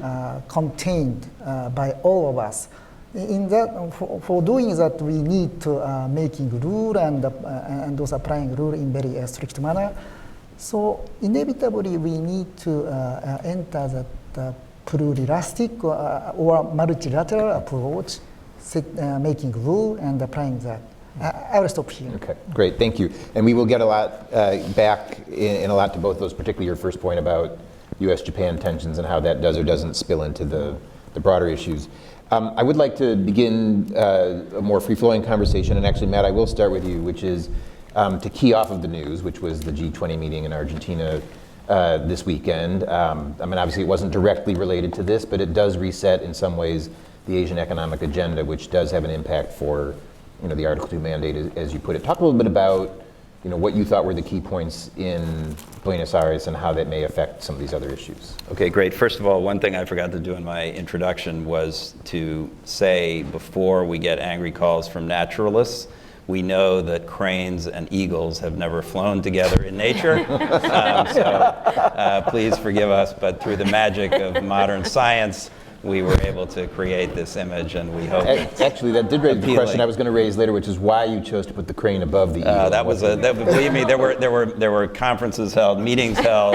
contained by all of us. In that, for doing that, we need to making rule and also applying rule in very strict manner. So inevitably, we need to enter the pluralistic or multilateral approach, making rule and applying that. I will stop here. Okay, great, thank you. And we will get a lot back in a lot to both those, particularly your first point about U.S. Japan tensions and how that does or doesn't spill into the broader issues. I would like to begin a more free-flowing conversation, and actually, Matt, I will start with you, which is to key off of the news, which was the G20 meeting in Argentina this weekend. Obviously it wasn't directly related to this, but it does reset in some ways the Asian economic agenda, which does have an impact for the Article 2 mandate, as you put it. Talk a little bit about what you thought were the key points in Buenos Aires and how that may affect some of these other issues. Okay, great. First of all, one thing I forgot to do in my introduction was to say, before we get angry calls from naturalists, we know that cranes and eagles have never flown together in nature. So please forgive us, but through the magic of modern science, we were able to create this image, and we hope. Actually, that did raise the question I was going to raise later, which is why you chose to put the crane above the eagle. Believe me, there were conferences held, meetings held,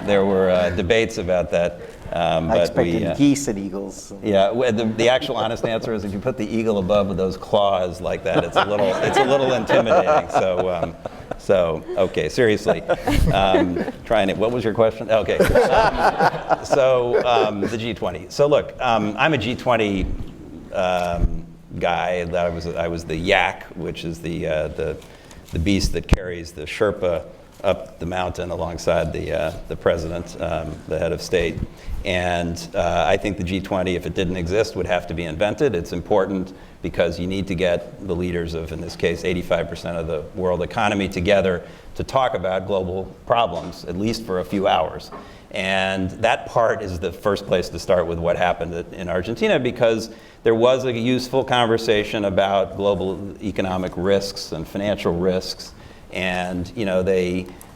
there were debates about that. I expected geese and eagles. Yeah, the actual honest answer is if you put the eagle above with those claws like that, it's a little intimidating. So okay, seriously, trying it. What was your question? Okay, the G20. So look, I'm a G20 guy. I was the yak, which is the beast that carries the Sherpa up the mountain alongside the president, the head of state. And I think the G20, if it didn't exist, would have to be invented. It's important because you need to get the leaders of, in this case, 85% of the world economy together to talk about global problems, at least for a few hours. And that part is the first place to start with what happened in Argentina, because there was a useful conversation about global economic risks and financial risks. And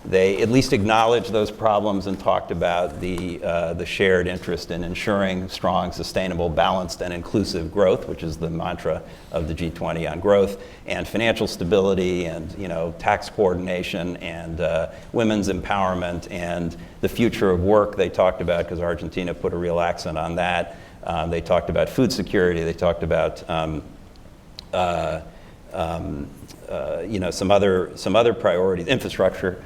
they at least acknowledged those problems and talked about the shared interest in ensuring strong, sustainable, balanced, and inclusive growth, which is the mantra of the G20 on growth, and financial stability, and tax coordination, and women's empowerment, and the future of work they talked about, because Argentina put a real accent on that. They talked about food security. They talked about some other priorities, infrastructure,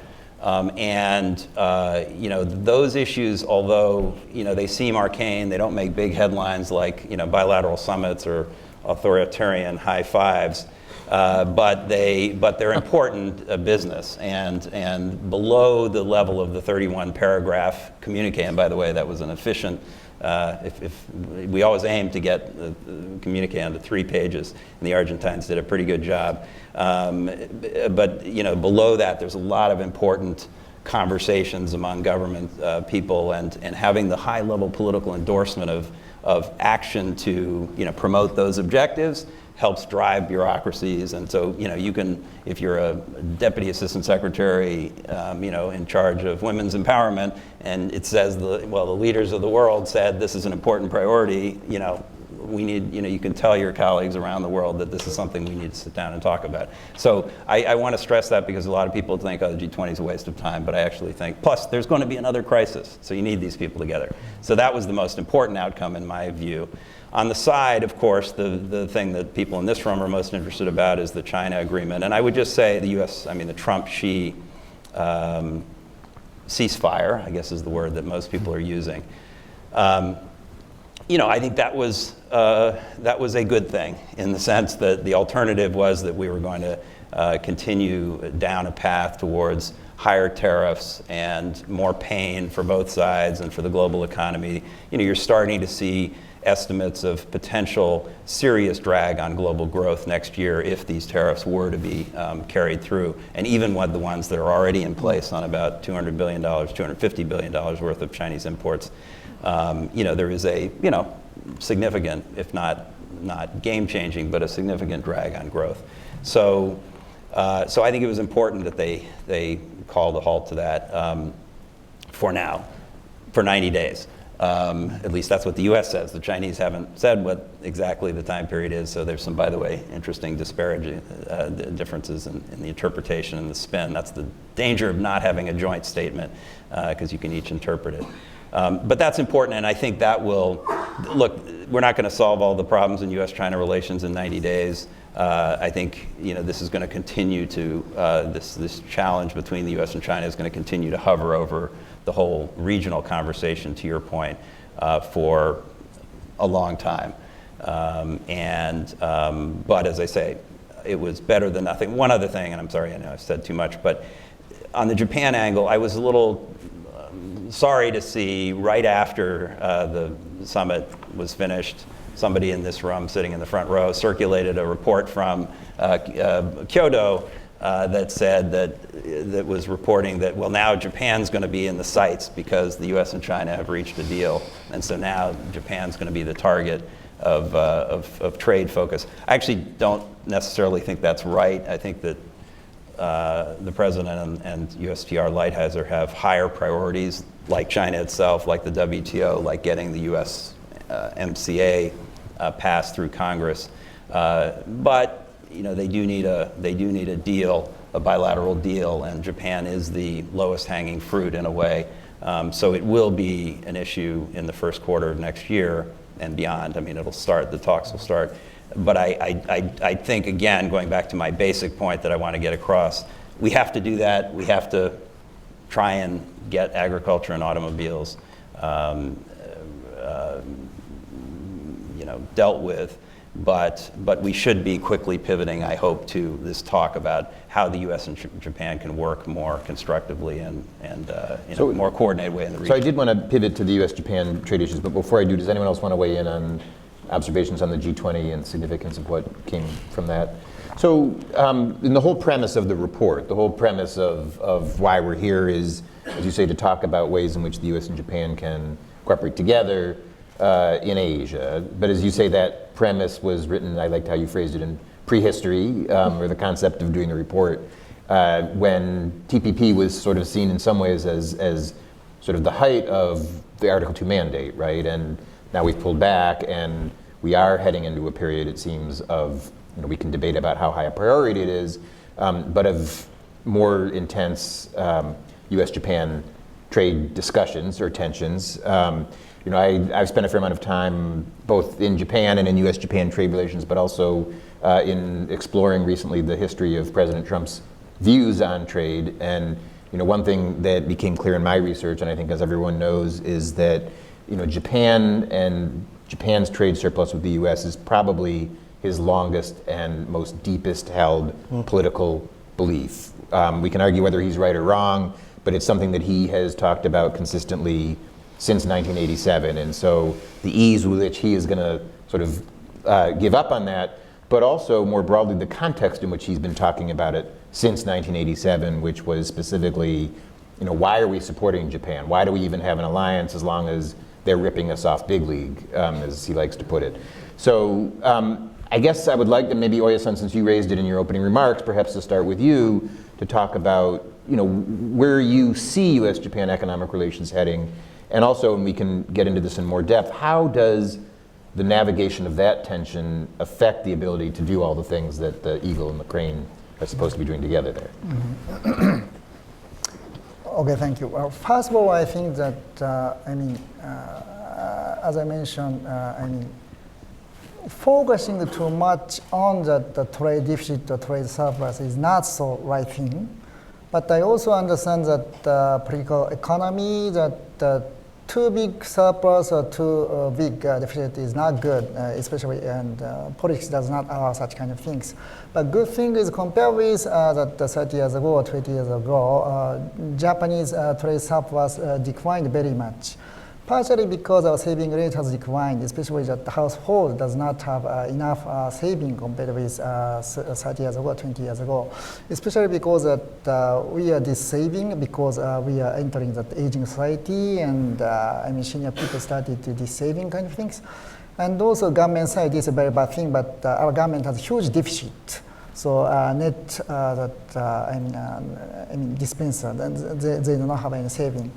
those issues, although they seem arcane, they don't make big headlines like bilateral summits or authoritarian high fives, but they're important business, and below the level of the 31 paragraph communique. And by the way, that was an efficient. If we always aim to get the communique onto 3 pages, and the Argentines did a pretty good job. But below that, there's a lot of important conversations among government people, and having the high-level political endorsement of action to promote those objectives helps drive bureaucracies. And so you can, if you're a deputy assistant secretary in charge of women's empowerment, and it says the leaders of the world said this is an important priority, we need, you can tell your colleagues around the world that this is something we need to sit down and talk about. So I want to stress that, because a lot of people think, oh, the G20 is a waste of time, but I actually think, plus there's going to be another crisis, so you need these people together. So that was the most important outcome in my view. On the side, of course, the thing that people in this room are most interested about is the China agreement. And I would just say the Trump-Xi ceasefire, I guess is the word that most people are using. I think that was a good thing, in the sense that the alternative was that we were going to continue down a path towards higher tariffs and more pain for both sides and for the global economy. You're starting to see estimates of potential serious drag on global growth next year if these tariffs were to be carried through. And even with the ones that are already in place on about $200 billion, $250 billion worth of Chinese imports, there is a significant, if not game-changing, but a significant drag on growth. So I think it was important that they called a halt to that for now, for 90 days. At least that's what the U.S. says. The Chinese haven't said what exactly the time period is, so there's some, by the way, interesting disparaging differences in the interpretation and the spin. That's the danger of not having a joint statement, because you can each interpret it. But that's important, and I think that will, look, we're not going to solve all the problems in U.S.-China relations in 90 days. I think this is going to continue to, this challenge between the U.S. and China is going to continue to hover over the whole regional conversation, to your point, for a long time. But as I say, it was better than nothing. One other thing, and I'm sorry, I know I've said too much, but on the Japan angle, I was a little sorry to see right after the summit was finished, somebody in this room sitting in the front row circulated a report from Kyoto that said that was reporting that, well, now Japan's going to be in the sights because the U.S. and China have reached a deal, and so now Japan's going to be the target of trade focus. I actually don't necessarily think that's right. I think that the president and USTR Lighthizer have higher priorities, like China itself, like the WTO, like getting the U.S. MCA passed through Congress. But they do need a deal, a bilateral deal, and Japan is the lowest hanging fruit in a way. So it will be an issue in the first quarter of next year and beyond. I mean, it'll start, the talks will start. But I think, again, going back to my basic point that I want to get across, we have to do that. We have to try and get agriculture and automobiles dealt with. But we should be quickly pivoting, I hope, to this talk about how the U.S. and Japan can work more constructively and in a more coordinated way in the region. So I did want to pivot to the U.S.-Japan trade issues, but before I do, does anyone else want to weigh in on observations on the G20 and the significance of what came from that? So in the whole premise of the report, the whole premise of why we're here is, as you say, to talk about ways in which the U.S. and Japan can cooperate together in Asia. But as you say, that premise was written, I liked how you phrased it, in prehistory, or the concept of doing a report, when TPP was sort of seen in some ways as sort of the height of the Article 2 mandate, right? And now we've pulled back, and we are heading into a period, it seems, of, we can debate about how high a priority it is, but of more intense U.S.-Japan trade discussions or tensions. I've spent a fair amount of time both in Japan and in U.S.-Japan trade relations, but also in exploring recently the history of President Trump's views on trade. And one thing that became clear in my research, and I think as everyone knows, is that Japan and Japan's trade surplus with the U.S. is probably his longest and most deepest held political belief. We can argue whether he's right or wrong, but it's something that he has talked about consistently since 1987, and so the ease with which he is going to sort of give up on that, but also more broadly the context in which he's been talking about it since 1987, which was specifically why are we supporting Japan? Why do we even have an alliance as long as they're ripping us off big league, as he likes to put it? So I guess I would like to maybe, Oya-san, since you raised it in your opening remarks, perhaps to start with you to talk about where you see U.S. Japan economic relations heading, and also, and we can get into this in more depth, how does the navigation of that tension affect the ability to do all the things that the eagle and the crane are supposed to be doing together there? Mm-hmm. Okay, thank you. Well, first of all, I think that, as I mentioned, focusing too much on the trade deficit or trade surplus is not so right thing. But I also understand that political economy, that too big surplus or too big deficit is not good, especially, and politics does not allow such kind of things. But good thing is compared with that 30 years ago or 20 years ago, Japanese trade surplus declined very much. Partially because our saving rate has declined, especially that the household does not have enough saving compared with 30 years ago, 20 years ago. Especially because that we are this saving because we are entering that aging society, and senior people started to this saving kind of things. And also government side is a very bad thing, but our government has huge deficit. So net dispenser, they do not have any saving.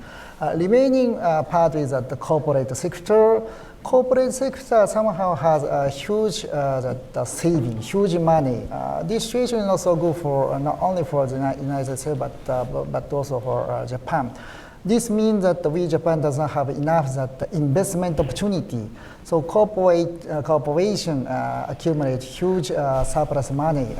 Remaining part is that the corporate sector. Corporate sector somehow has a huge saving, huge money. This situation is also good for not only for the United States but also for Japan. This means that we Japan does not have enough that investment opportunity. So corporation accumulate huge surplus money.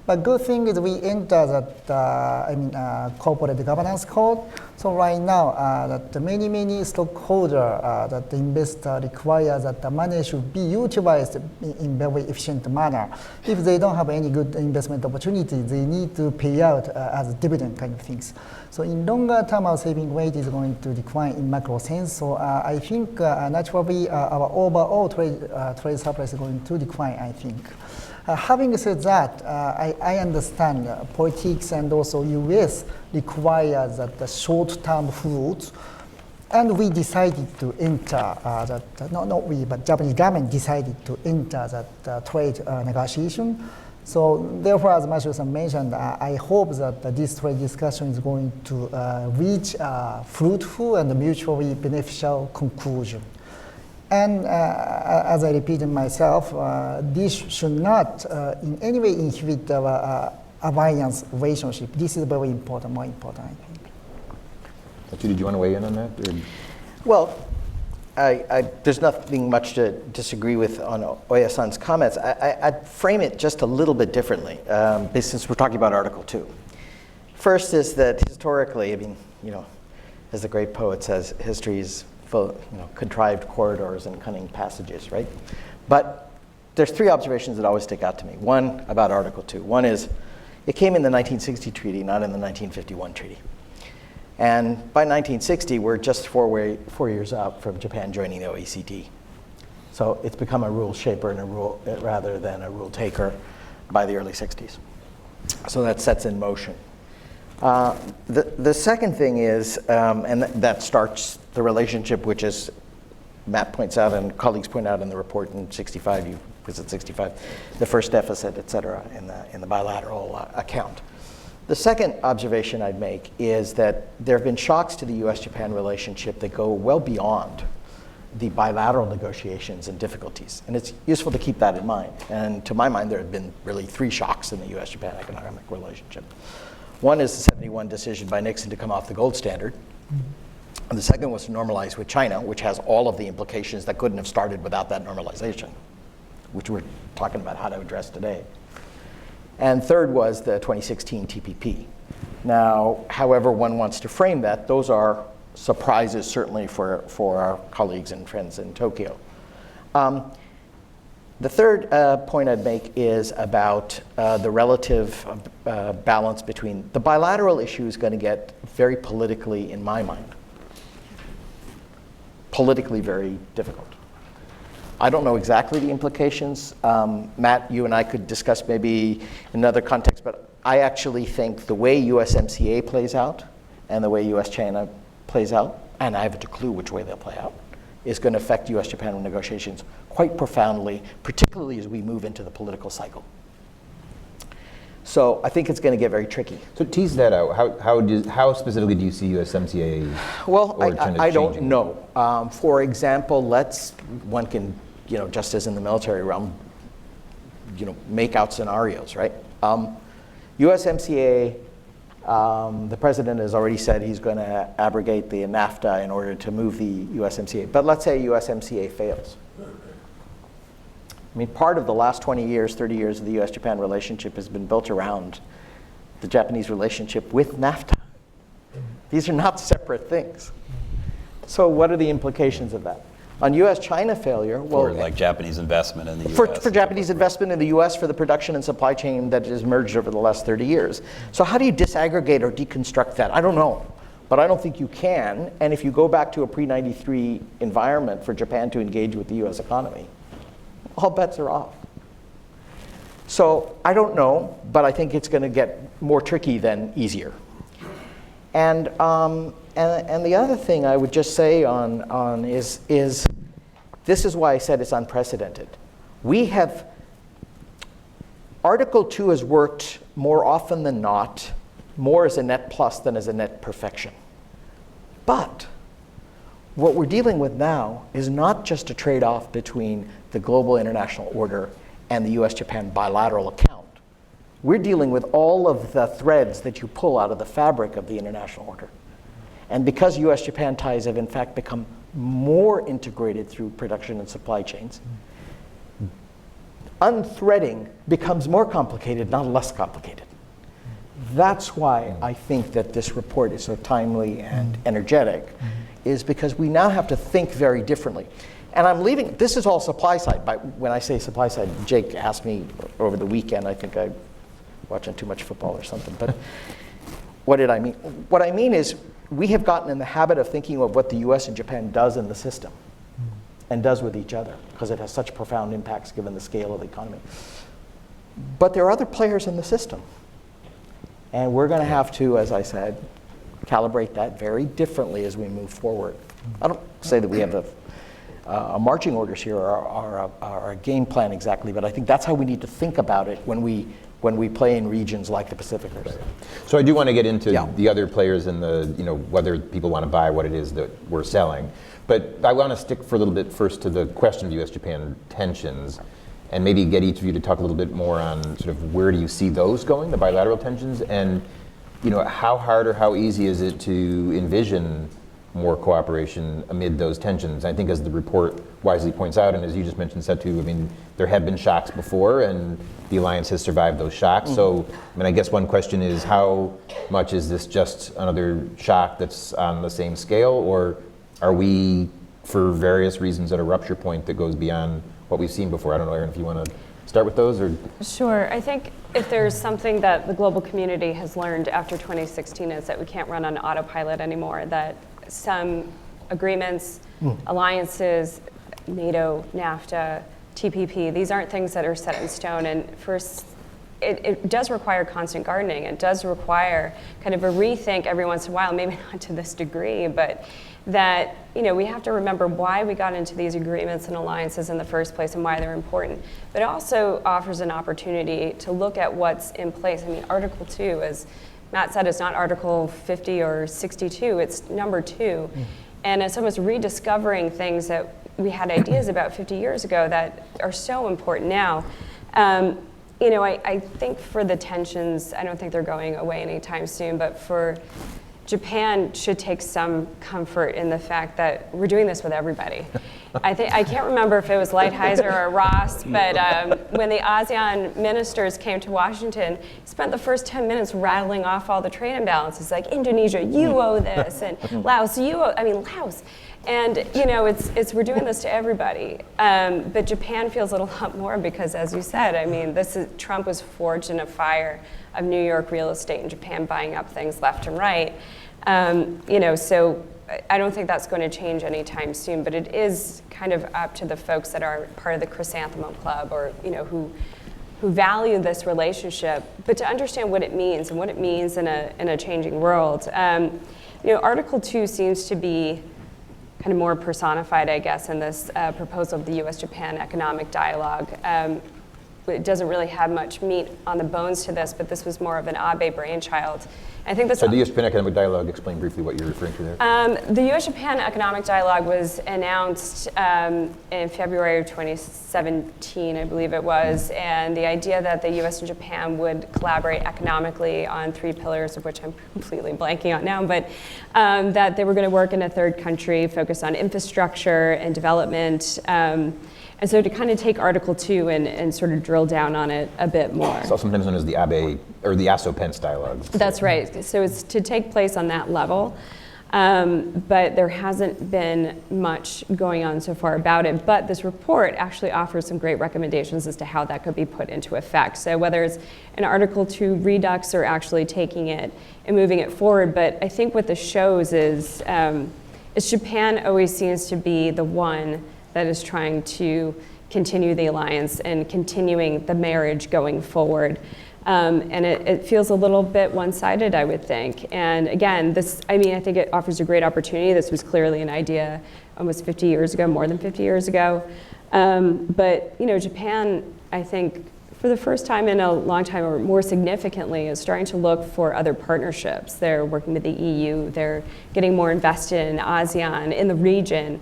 But good thing is we enter that corporate governance code. So right now, that many stockholder that the investor requires that the money should be utilized in very efficient manner. If they don't have any good investment opportunity, they need to pay out as dividend kind of things. So in longer term, our saving rate is going to decline in macro sense. So I think naturally our overall trade surplus is going to decline, I think. Having said that, I understand politics and also U.S. requires that the short-term fruits, and we decided to enter not we, but Japanese government decided to enter that trade negotiation. So therefore, as Matthew-san mentioned, I hope that this trade discussion is going to reach a fruitful and mutually beneficial conclusion. And as I repeated myself, this should not in any way inhibit our alliance relationship. This is very important, more important, I think. Matthew, did you want to weigh in on that? Or? Well, there's nothing much to disagree with on Oya-san's comments. I'd frame it just a little bit differently, since we're talking about Article 2. First is that historically, as the great poet says, history is full, contrived corridors and cunning passages, right? But there's three observations that always stick out to me. One about Article 2. One is it came in the 1960 treaty, not in the 1951 treaty. And by 1960, we're just 4 years out from Japan joining the OECD. So it's become a rule shaper and a rule rather than a rule taker by the early 60s. So that sets in motion. The second thing is, and that starts the relationship, which is Matt points out and colleagues point out in the report in 65, you visit 65, the first deficit, et cetera, in the bilateral account. The second observation I'd make is that there have been shocks to the U.S.-Japan relationship that go well beyond the bilateral negotiations and difficulties. And it's useful to keep that in mind. And to my mind, there have been really 3 shocks in the U.S.-Japan economic relationship. One is the 71 decision by Nixon to come off the gold standard. And the second was to normalize with China, which has all of the implications that couldn't have started without that normalization, which we're talking about how to address today. And third was the 2016 TPP. Now, however one wants to frame that, those are surprises certainly for our colleagues and friends in Tokyo. The third point I'd make is about the relative balance between the bilateral issue is going to get very politically, in my mind, politically very difficult. I don't know exactly the implications. Matt, you and I could discuss maybe in another context, but I actually think the way USMCA plays out and the way U.S.-China plays out, and I haven't a clue which way they'll play out, is going to affect U.S.-Japan negotiations quite profoundly, particularly as we move into the political cycle. So I think it's going to get very tricky. So tease that out. How specifically do you see USMCA? Well, kind of I don't changing? know. For example, one can, just as in the military realm, make out scenarios, right? USMCA, the president has already said he's going to abrogate the NAFTA in order to move the USMCA. But let's say USMCA fails. I mean, part of the last 20 years, 30 years of the U.S.-Japan relationship has been built around the Japanese relationship with NAFTA. These are not separate things. So what are the implications of that? On U.S.-China failure, well, Or like Japanese investment in the U.S. for Japanese investment in the U.S. for the production and supply chain that has emerged over the last 30 years. So how do you disaggregate or deconstruct that? I don't know, but I don't think you can. And if you go back to a pre-93 environment for Japan to engage with the U.S. economy, all bets are off. So I don't know, but I think it's going to get more tricky than easier. And the other thing I would just say on is this is why I said it's unprecedented. Article 2 has worked more often than not, more as a net plus than as a net perfection. But what we're dealing with now is not just a trade-off between the global international order and the US-Japan bilateral account. We're dealing with all of the threads that you pull out of the fabric of the international order. And because US-Japan ties have in fact become more integrated through production and supply chains, unthreading becomes more complicated, not less complicated. That's why I think that this report is so timely and energetic, is because we now have to think very differently. And I'm leaving, this is all supply side. When I say supply side, Jake asked me over the weekend, I think I'm watching too much football or something, but what did I mean? What I mean is we have gotten in the habit of thinking of what the US and Japan does in the system and does with each other, because it has such profound impacts given the scale of the economy. But there are other players in the system. And we're going to have to, as I said, calibrate that very differently as we move forward. I don't say that we have a marching orders here or a game plan exactly, but I think that's how we need to think about it when we play in regions like the Pacific. So I do want to get into Yeah. the other players and whether people want to buy what it is that we're selling. But I want to stick for a little bit first to the question of U.S.-Japan tensions, and maybe get each of you to talk a little bit more on sort of where do you see those going, the bilateral tensions, and how hard or how easy is it to envision more cooperation amid those tensions? I think as the report wisely points out, and as you just mentioned, Setu, I mean, there have been shocks before, and the alliance has survived those shocks. So, I mean, I guess one question is, how much is this just another shock that's on the same scale, or are we, for various reasons, at a rupture point that goes beyond what we've seen before? I don't know, Erin, if you want to start with those, or? Sure. I think if there's something that the global community has learned after 2016 is that we can't run on autopilot anymore, that some agreements, alliances, NATO, NAFTA, TPP, these aren't things that are set in stone. And first, it does require constant gardening. It does require kind of a rethink every once in a while, maybe not to this degree, but that we have to remember why we got into these agreements and alliances in the first place and why they're important. But it also offers an opportunity to look at what's in place. I mean, Article 2, as Matt said, it's not Article 50 or 62, it's number 2. And it's almost rediscovering things that we had ideas about 50 years ago that are so important now. I think for the tensions, I don't think they're going away anytime soon, but for Japan should take some comfort in the fact that we're doing this with everybody. I can't remember if it was Lighthizer or Ross, but when the ASEAN ministers came to Washington, spent the first 10 minutes rattling off all the trade imbalances, like Indonesia, you owe this, and Laos, Laos. And we're doing this to everybody. But Japan feels it a lot more because, as you said, I mean, Trump was forged in a fire of New York real estate and Japan buying up things left and right. So I don't think that's going to change anytime soon, but it is kind of up to the folks that are part of the Chrysanthemum Club or, who value this relationship, but to understand what it means and what it means in a changing world. Article 2 seems to be kind of more personified, I guess, in this proposal of the U.S. Japan economic dialogue. It doesn't really have much meat on the bones to this, but this was more of an Abe brainchild. I think that's So the U.S. Japan economic dialogue, explain briefly what you're referring to there. The U.S. Japan economic dialogue was announced in February of 2017, I believe it was, and the idea that the U.S. and Japan would collaborate economically on 3 pillars, of which I'm completely blanking on now, but that they were going to work in a third country, focus on infrastructure and development. And so to kind of take Article 2 and sort of drill down on it a bit more. It's also sometimes known as the Abe, or the Aso-Pence dialogue. That's right. So it's to take place on that level. But there hasn't been much going on so far about it. But this report actually offers some great recommendations as to how that could be put into effect. So whether it's an Article 2 redux or actually taking it and moving it forward. But I think what this shows is Japan always seems to be the one that is trying to continue the alliance and continuing the marriage going forward. And it feels a little bit one-sided, I would think. And again, I think it offers a great opportunity. This was clearly an idea almost 50 years ago, more than 50 years ago. But Japan, I think, for the first time in a long time, or more significantly, is starting to look for other partnerships. They're working with the EU. They're getting more invested in ASEAN, in the region,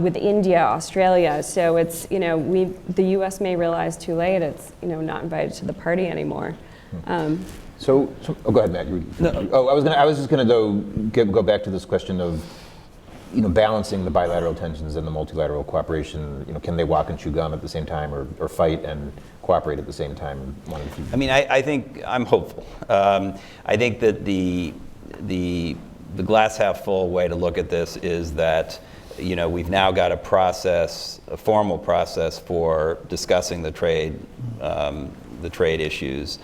with India, Australia. So it's, the U.S. may realize too late it's, not invited to the party anymore. So go ahead, Matt. No. I was just going to go back to this question of, balancing the bilateral tensions and the multilateral cooperation. Can they walk and chew gum at the same time, or fight and cooperate at the same time? I think I'm hopeful. I think that the glass half full way to look at this is that we've now got a formal process for discussing the trade issues.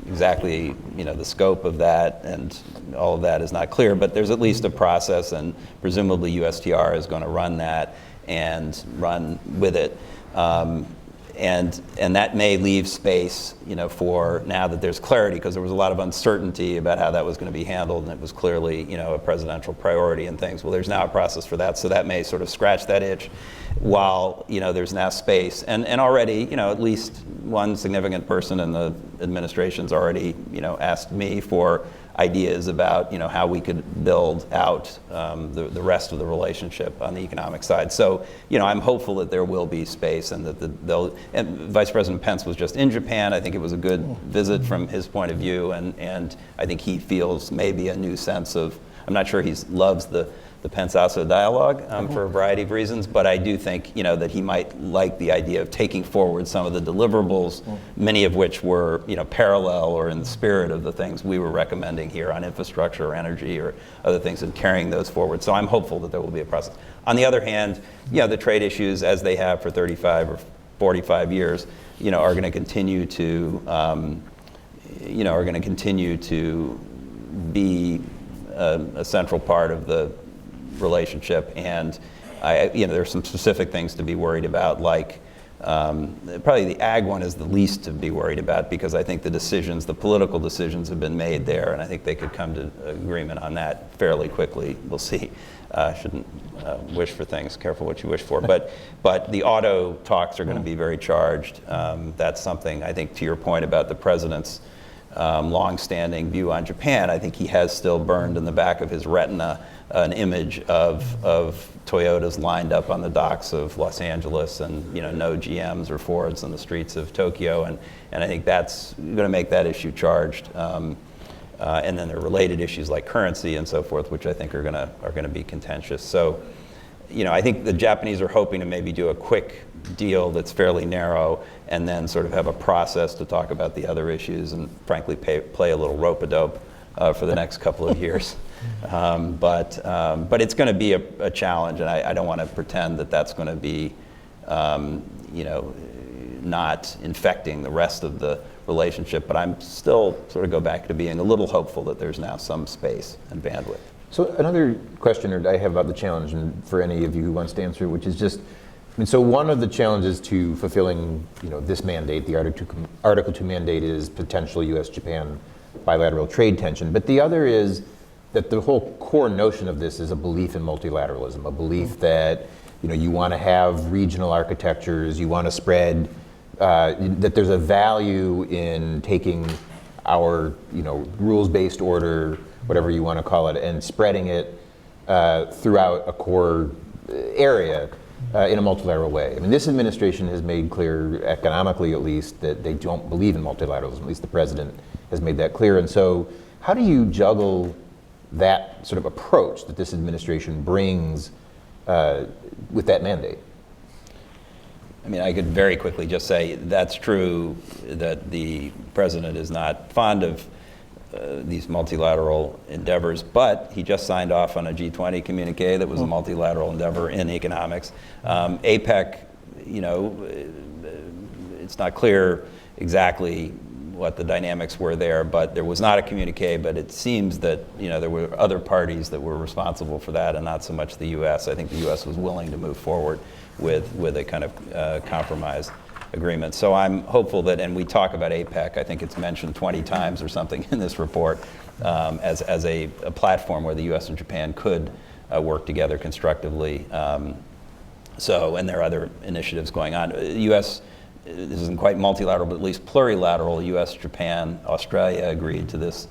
Exactly, the scope of that and all of that is not clear, but there's at least a process, and presumably USTR is going to run that and run with it. And that may leave space, for now that there's clarity, because there was a lot of uncertainty about how that was going to be handled, and it was clearly, a presidential priority and things. Well, there's now a process for that, so that may sort of scratch that itch, while there's now space. And already, at least one significant person in the administration's already, asked me for ideas about how we could build out the rest of the relationship on the economic side. So I'm hopeful that there will be space, and that and Vice President Pence was just in Japan. I think it was a good visit from his point of view, and I think he feels maybe a new sense of, I'm not sure he loves the Pence-ASO dialogue for a variety of reasons, but I do think that he might like the idea of taking forward some of the deliverables, many of which were parallel or in the spirit of the things we were recommending here on infrastructure or energy or other things, and carrying those forward. So I'm hopeful that there will be a process. On the other hand, the trade issues, as they have for 35 or 45 years, are going to continue to be a central part of the relationship, and there's some specific things to be worried about, like probably the ag one is the least to be worried about, because I think the political decisions have been made there, and I think they could come to agreement on that fairly quickly. We'll see. Shouldn't wish for things. Careful what you wish for. But the auto talks are going to be very charged. That's something, I think, to your point about the president's long-standing view on Japan, I think he has still burned in the back of his retina an image of Toyotas lined up on the docks of Los Angeles, and no GMs or Fords on the streets of Tokyo, and I think that's going to make that issue charged. And then there are related issues like currency and so forth, which I think are going to be contentious. So, I think the Japanese are hoping to maybe do a quick deal that's fairly narrow, and then sort of have a process to talk about the other issues, and frankly play a little rope-a-dope for the next couple of years. But it's going to be a challenge, and I don't want to pretend that that's going to be, not infecting the rest of the relationship. But I'm still sort of go back to being a little hopeful that there's now some space and bandwidth. So another question I have about the challenge, and for any of you who wants to answer, which is just, And so one of the challenges to fulfilling, this mandate, the Article 2 mandate, is potential U.S.-Japan bilateral trade tension. But the other is that the whole core notion of this is a belief in multilateralism, a belief that you want to have regional architectures, you want to spread, that there's a value in taking our rules-based order, whatever you want to call it, and spreading it throughout a core area in a multilateral way. I mean, this administration has made clear, economically at least, that they don't believe in multilateralism. At least the president has made that clear. And so how do you juggle that sort of approach that this administration brings with that mandate? I mean, I could very quickly just say that's true that the president is not fond of these multilateral endeavors, but he just signed off on a G20 communique that was a multilateral endeavor in economics. APEC, it's not clear exactly what the dynamics were there, but there was not a communique, but it seems that there were other parties that were responsible for that and not so much the U.S. I think the U.S. was willing to move forward with a kind of compromise agreement. So I'm hopeful that, and we talk about APEC, I think it's mentioned 20 times or something in this report, as a platform where the U.S. and Japan could work together constructively. And there are other initiatives going on. U.S., this isn't quite multilateral, but at least plurilateral. U.S., Japan, Australia agreed to this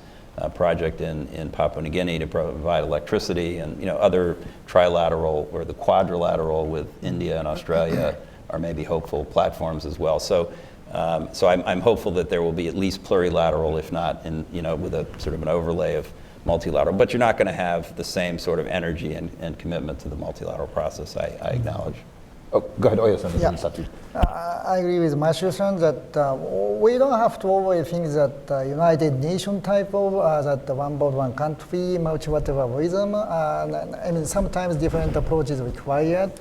project in Papua New Guinea to provide electricity, and other trilateral or the quadrilateral with India and Australia are maybe hopeful platforms as well. So I'm hopeful that there will be at least plurilateral, if not with a sort of an overlay of multilateral. But you're not going to have the same sort of energy and commitment to the multilateral process, I acknowledge. Oh, go ahead, Oya-san. Yeah. I agree with Matthew-san that we don't have to always think that United Nations type of that one vote, one country, multilateralism. I mean, sometimes different approaches required.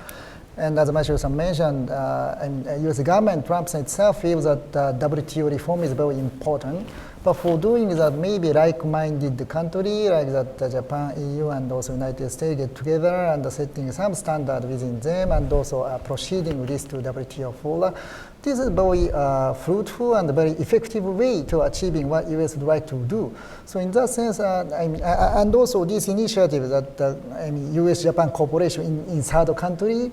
And as Matthew-san mentioned, U.S. government, Trump itself feels that WTO reform is very important. But for doing that, maybe like-minded country like that Japan, EU, and also United States get together and setting some standard within them, and also proceeding with this to WTO fora. This is very fruitful and very effective way to achieving what U.S. would like to do. So in that sense, and also this initiative that U.S.-Japan cooperation in third country.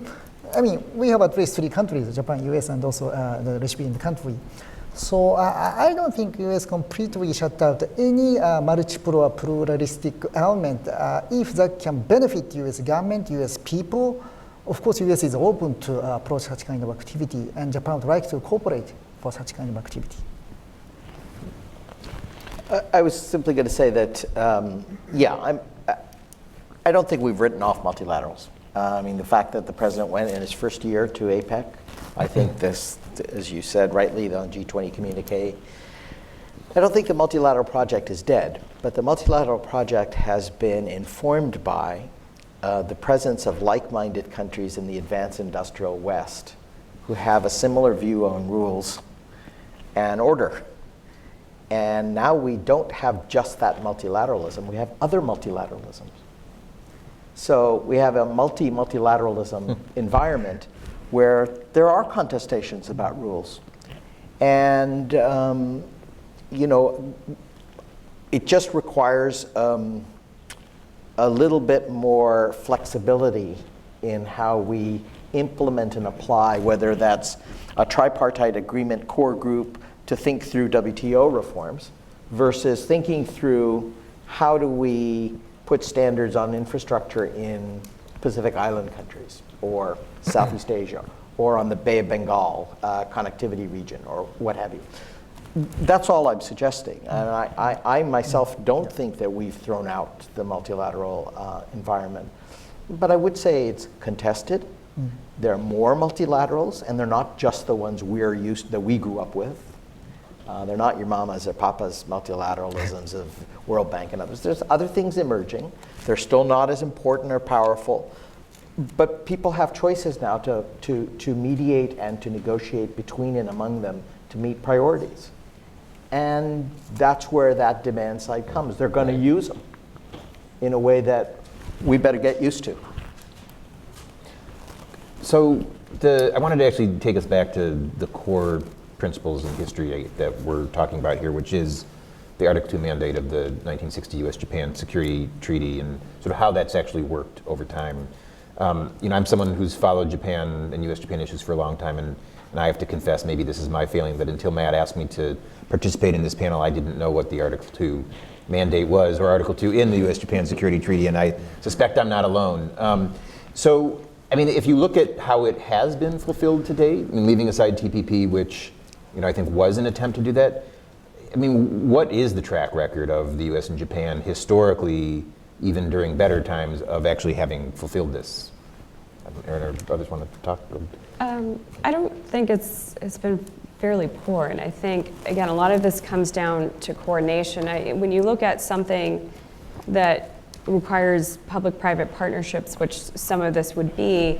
I mean, we have at least 3 countries: Japan, U.S., and also the recipient country. So I don't think U.S. completely shut out any multiple or pluralistic element. If that can benefit U.S. government, U.S. people, of course, U.S. is open to approach such kind of activity, and Japan would like to cooperate for such kind of activity. I was simply going to say that, I don't think we've written off multilaterals. I mean, the fact that the president went in his first year to APEC, I think this, as you said rightly, the G20 communique, I don't think the multilateral project is dead, but the multilateral project has been informed by the presence of like-minded countries in the advanced industrial West who have a similar view on rules and order. And now we don't have just that multilateralism, we have other multilateralisms. So we have a multilateralism environment where there are contestations about rules. And, it just requires a little bit more flexibility in how we implement and apply, whether that's a tripartite agreement core group to think through WTO reforms versus thinking through how do we put standards on infrastructure in Pacific Island countries or Southeast Asia or on the Bay of Bengal connectivity region or what have you. That's all I'm suggesting. And I myself don't think that we've thrown out the multilateral environment. But I would say it's contested. There are more multilaterals, and they're not just the ones that we grew up with. They're not your mama's or papa's multilateralisms of World Bank and others. There's other things emerging. They're still not as important or powerful. But people have choices now to mediate and to negotiate between and among them to meet priorities. And that's where that demand side comes. They're going to use them in a way that we better get used to. So I wanted to actually take us back to the core principles and history that we're talking about here, which is the Article 2 mandate of the 1960 U.S. Japan Security Treaty and sort of how that's actually worked over time. I'm someone who's followed Japan and U.S. Japan issues for a long time, and I have to confess, maybe this is my failing, but until Matt asked me to participate in this panel, I didn't know what the Article 2 mandate was, or Article 2 in the U.S. Japan Security Treaty, and I suspect I'm not alone. So, if you look at how it has been fulfilled to date, leaving aside TPP, which I think was an attempt to do that, what is the track record of the U.S. and Japan historically, even during better times, of actually having fulfilled this? Aaron or others want to talk? I don't think it's been fairly poor, and I think, again, a lot of this comes down to coordination. When you look at something that requires public-private partnerships, which some of this would be,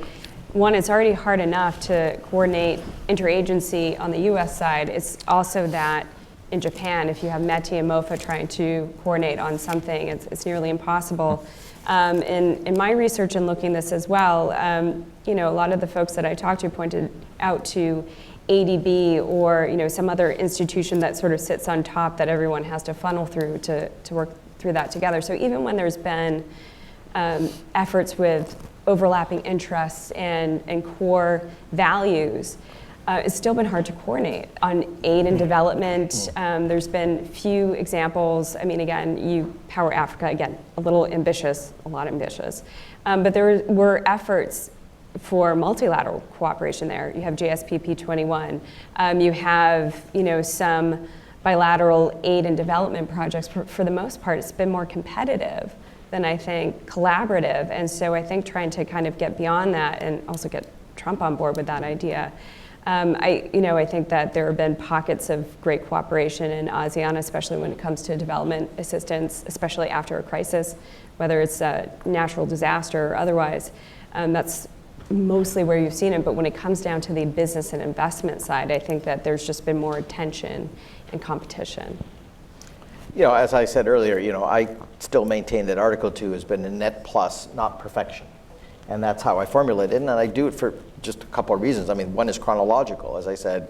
one, it's already hard enough to coordinate interagency on the US side. It's also that in Japan, if you have METI and MOFA trying to coordinate on something, it's nearly impossible. In my research and looking this as well, a lot of the folks that I talked to pointed out to ADB or some other institution that sort of sits on top that everyone has to funnel through to work through that together. So even when there's been efforts with overlapping interests and core values, it's still been hard to coordinate on aid and development. There's been few examples. Again, Power Africa, again, a lot ambitious, but there were efforts for multilateral cooperation there. You have JSPP 21. You have, some bilateral aid and development projects. For the most part, it's been more competitive than I think collaborative. And so I think trying to kind of get beyond that and also get Trump on board with that idea. I think that there have been pockets of great cooperation in ASEAN, especially when it comes to development assistance, especially after a crisis, whether it's a natural disaster or otherwise. That's mostly where you've seen it, but when it comes down to the business and investment side, I think that there's just been more tension and competition. As I said earlier, I still maintain that Article 2 has been a net plus, not perfection. And that's how I formulate it, and I do it for just a couple of reasons. One is chronological, as I said,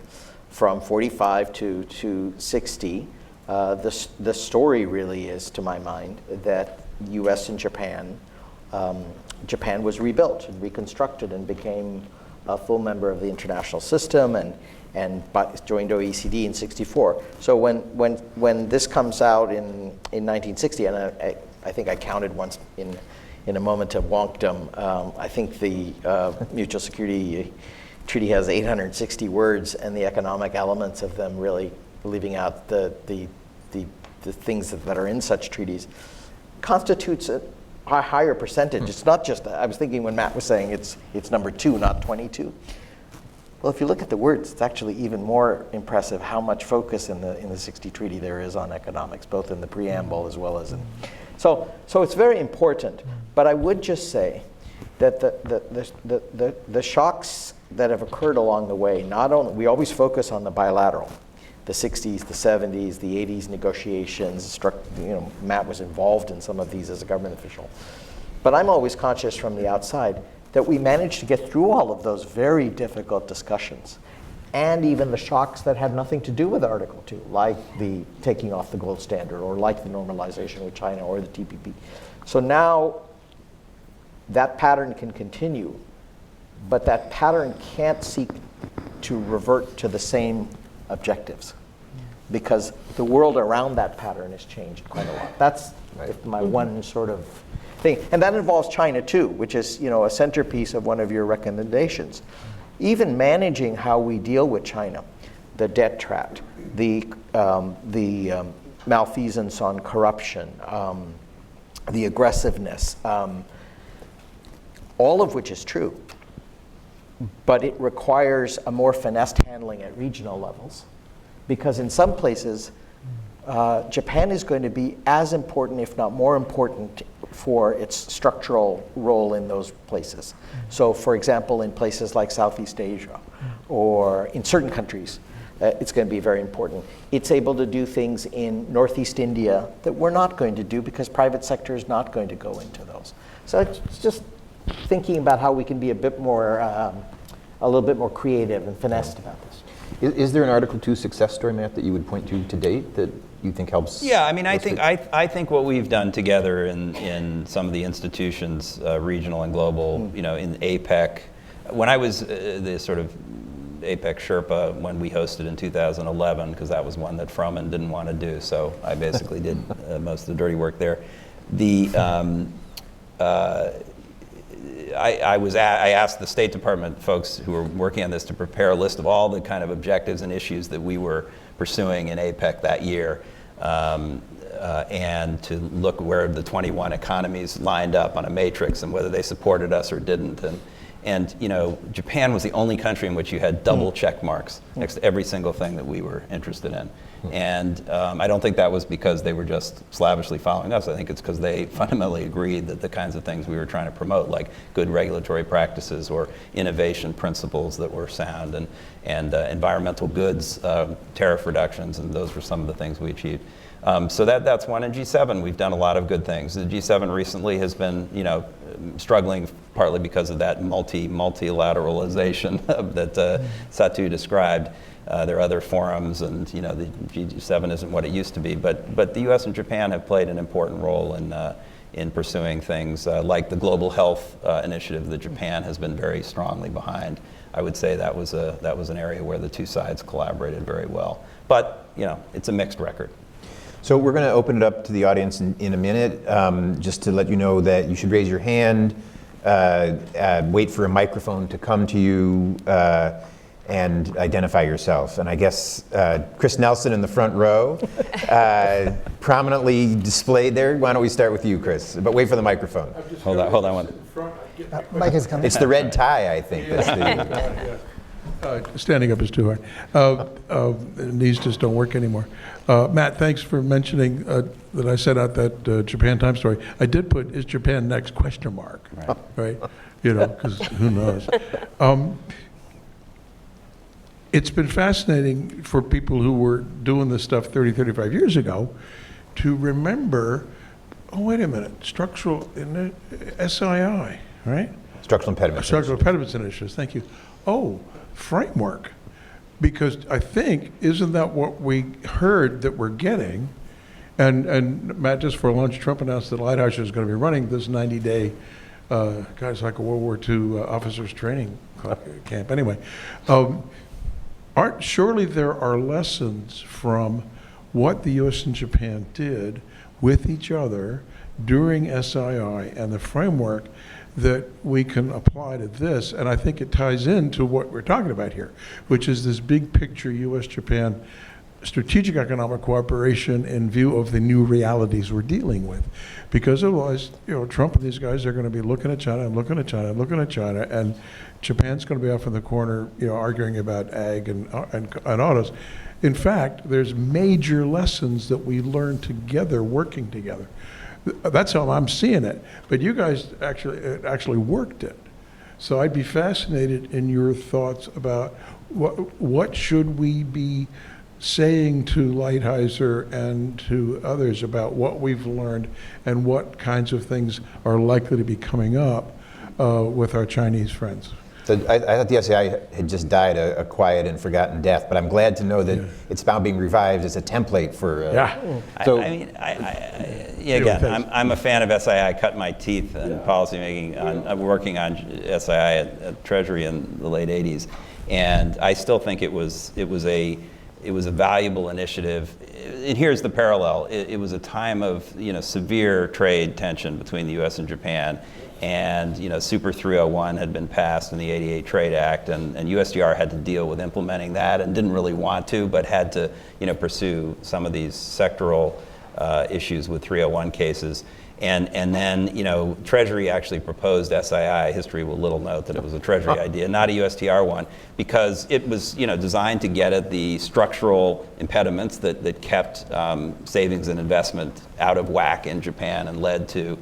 from 45 to 60. The story really is, to my mind, that U.S. and Japan was rebuilt and reconstructed and became a full member of the international system and joined OECD in 64. So when this comes out in 1960, and I think I counted once in a moment of wonkdom, I think the Mutual Security Treaty has 860 words, and the economic elements of them, really leaving out the things that are in such treaties, constitutes a higher percentage. It's not just, I was thinking when Matt was saying it's number 2, not 22. Well, if you look at the words, it's actually even more impressive how much focus in the 60 treaty there is on economics, both in the preamble as well as in. So it's very important. But I would just say that the shocks that have occurred along the way, not only, we always focus on the bilateral, the 60s, the 70s, the 80s negotiations, Matt was involved in some of these as a government official. But I'm always conscious from the outside that we managed to get through all of those very difficult discussions, and even the shocks that had nothing to do with Article 2, like the taking off the gold standard, or like the normalization with China, or the TPP. So now that pattern can continue, but that pattern can't seek to revert to the same objectives, because the world around that pattern has changed quite a lot. That's my one sort of thing. And that involves China too, which is a centerpiece of one of your recommendations. Even managing how we deal with China, the debt trap, the malfeasance on corruption, the aggressiveness, all of which is true, but it requires a more finessed handling at regional levels, because in some places, Japan is going to be as important, if not more important, for its structural role in those places. So, for example, in places like Southeast Asia, or in certain countries, it's going to be very important. It's able to do things in Northeast India that we're not going to do because private sector is not going to go into those. So it's just thinking about how we can be a bit more a little bit more creative and finessed about this. Is there an Article 2 success story, Matt, that you would point to date that you think helps? Yeah, I mean, I think what we've done together in some of the institutions, regional and global, you know, in APEC. When I was the sort of APEC Sherpa when we hosted in 2011, because that was one that Froman didn't want to do, so I basically did most of the dirty work there. I asked the State Department folks who were working on this to prepare a list of all the kind of objectives and issues that we were pursuing in APEC that year, and to look where the 21 economies lined up on a matrix and whether they supported us or didn't. And you know, Japan was the only country in which you had double check marks next to every single thing that we were interested in. And I don't think that was because they were just slavishly following us. I think it's because they fundamentally agreed that the kinds of things we were trying to promote, like good regulatory practices or innovation principles that were sound, and environmental goods, tariff reductions, and those were some of the things we achieved. So that's one. In G7, we've done a lot of good things. The G7 recently has been, you know, struggling partly because of that multilateralization that Satu described. There are other forums, and you know, the G7 isn't what it used to be. But the U.S. and Japan have played an important role in pursuing things like the global health initiative that Japan has been very strongly behind. I would say that was an area where the two sides collaborated very well. But you know, it's a mixed record. So we're going to open it up to the audience in a minute, just to let you know that you should raise your hand, wait for a microphone to come to you, and identify yourself. And I guess Chris Nelson in the front row, prominently displayed there. Why don't we start with you, Chris? But wait for the microphone. Hold on one. Mike is coming. It's the red tie, I think. That's Standing up is too hard. Knees just don't work anymore. Matt, thanks for mentioning that I set out that Japan time story. I did put, is Japan next, question mark, right? You know, because who knows? It's been fascinating for people who were doing this stuff 30, 35 years ago to remember, oh, wait a minute, structural, SII, right? Structural impediments. Structural impediments initiatives, thank you. Oh, framework, because I think, isn't that what we heard that we're getting? And Matt, just for lunch, Trump announced that Lighthouse is going to be running this 90-day, guys, like a World War II officers training camp. Anyway, surely there are lessons from what the U.S. and Japan did with each other during SII and the framework that we can apply to this, and I think it ties into what we're talking about here, which is this big picture U.S.-Japan strategic economic cooperation in view of the new realities we're dealing with. Because otherwise, you know, Trump and these guys are going to be looking at China and looking at China and looking at China, and Japan's going to be off in the corner, you know, arguing about ag and autos. In fact, there's major lessons that we learn together, working together. That's how I'm seeing it. But you guys actually worked it. So I'd be fascinated in your thoughts about what should we be saying to Lighthizer and to others about what we've learned and what kinds of things are likely to be coming up with our Chinese friends. So I thought the SAI had just died a quiet and forgotten death, but I'm glad to know that it's now being revived as a template for. So I'm a fan of SII. I cut my teeth in policymaking. I'm working on SII at Treasury in the late '80s, and I still think it was a valuable initiative. And here's the parallel. It was a time of, you know, severe trade tension between the U.S. and Japan. And, you know, Super 301 had been passed in the '88 Trade Act, and USTR had to deal with implementing that, and didn't really want to, but had to, you know, pursue some of these sectoral issues with 301 cases. And then, you know, Treasury actually proposed SII. History will little note that it was a Treasury idea, not a USTR one, because it was, you know, designed to get at the structural impediments that kept savings and investment out of whack in Japan and led to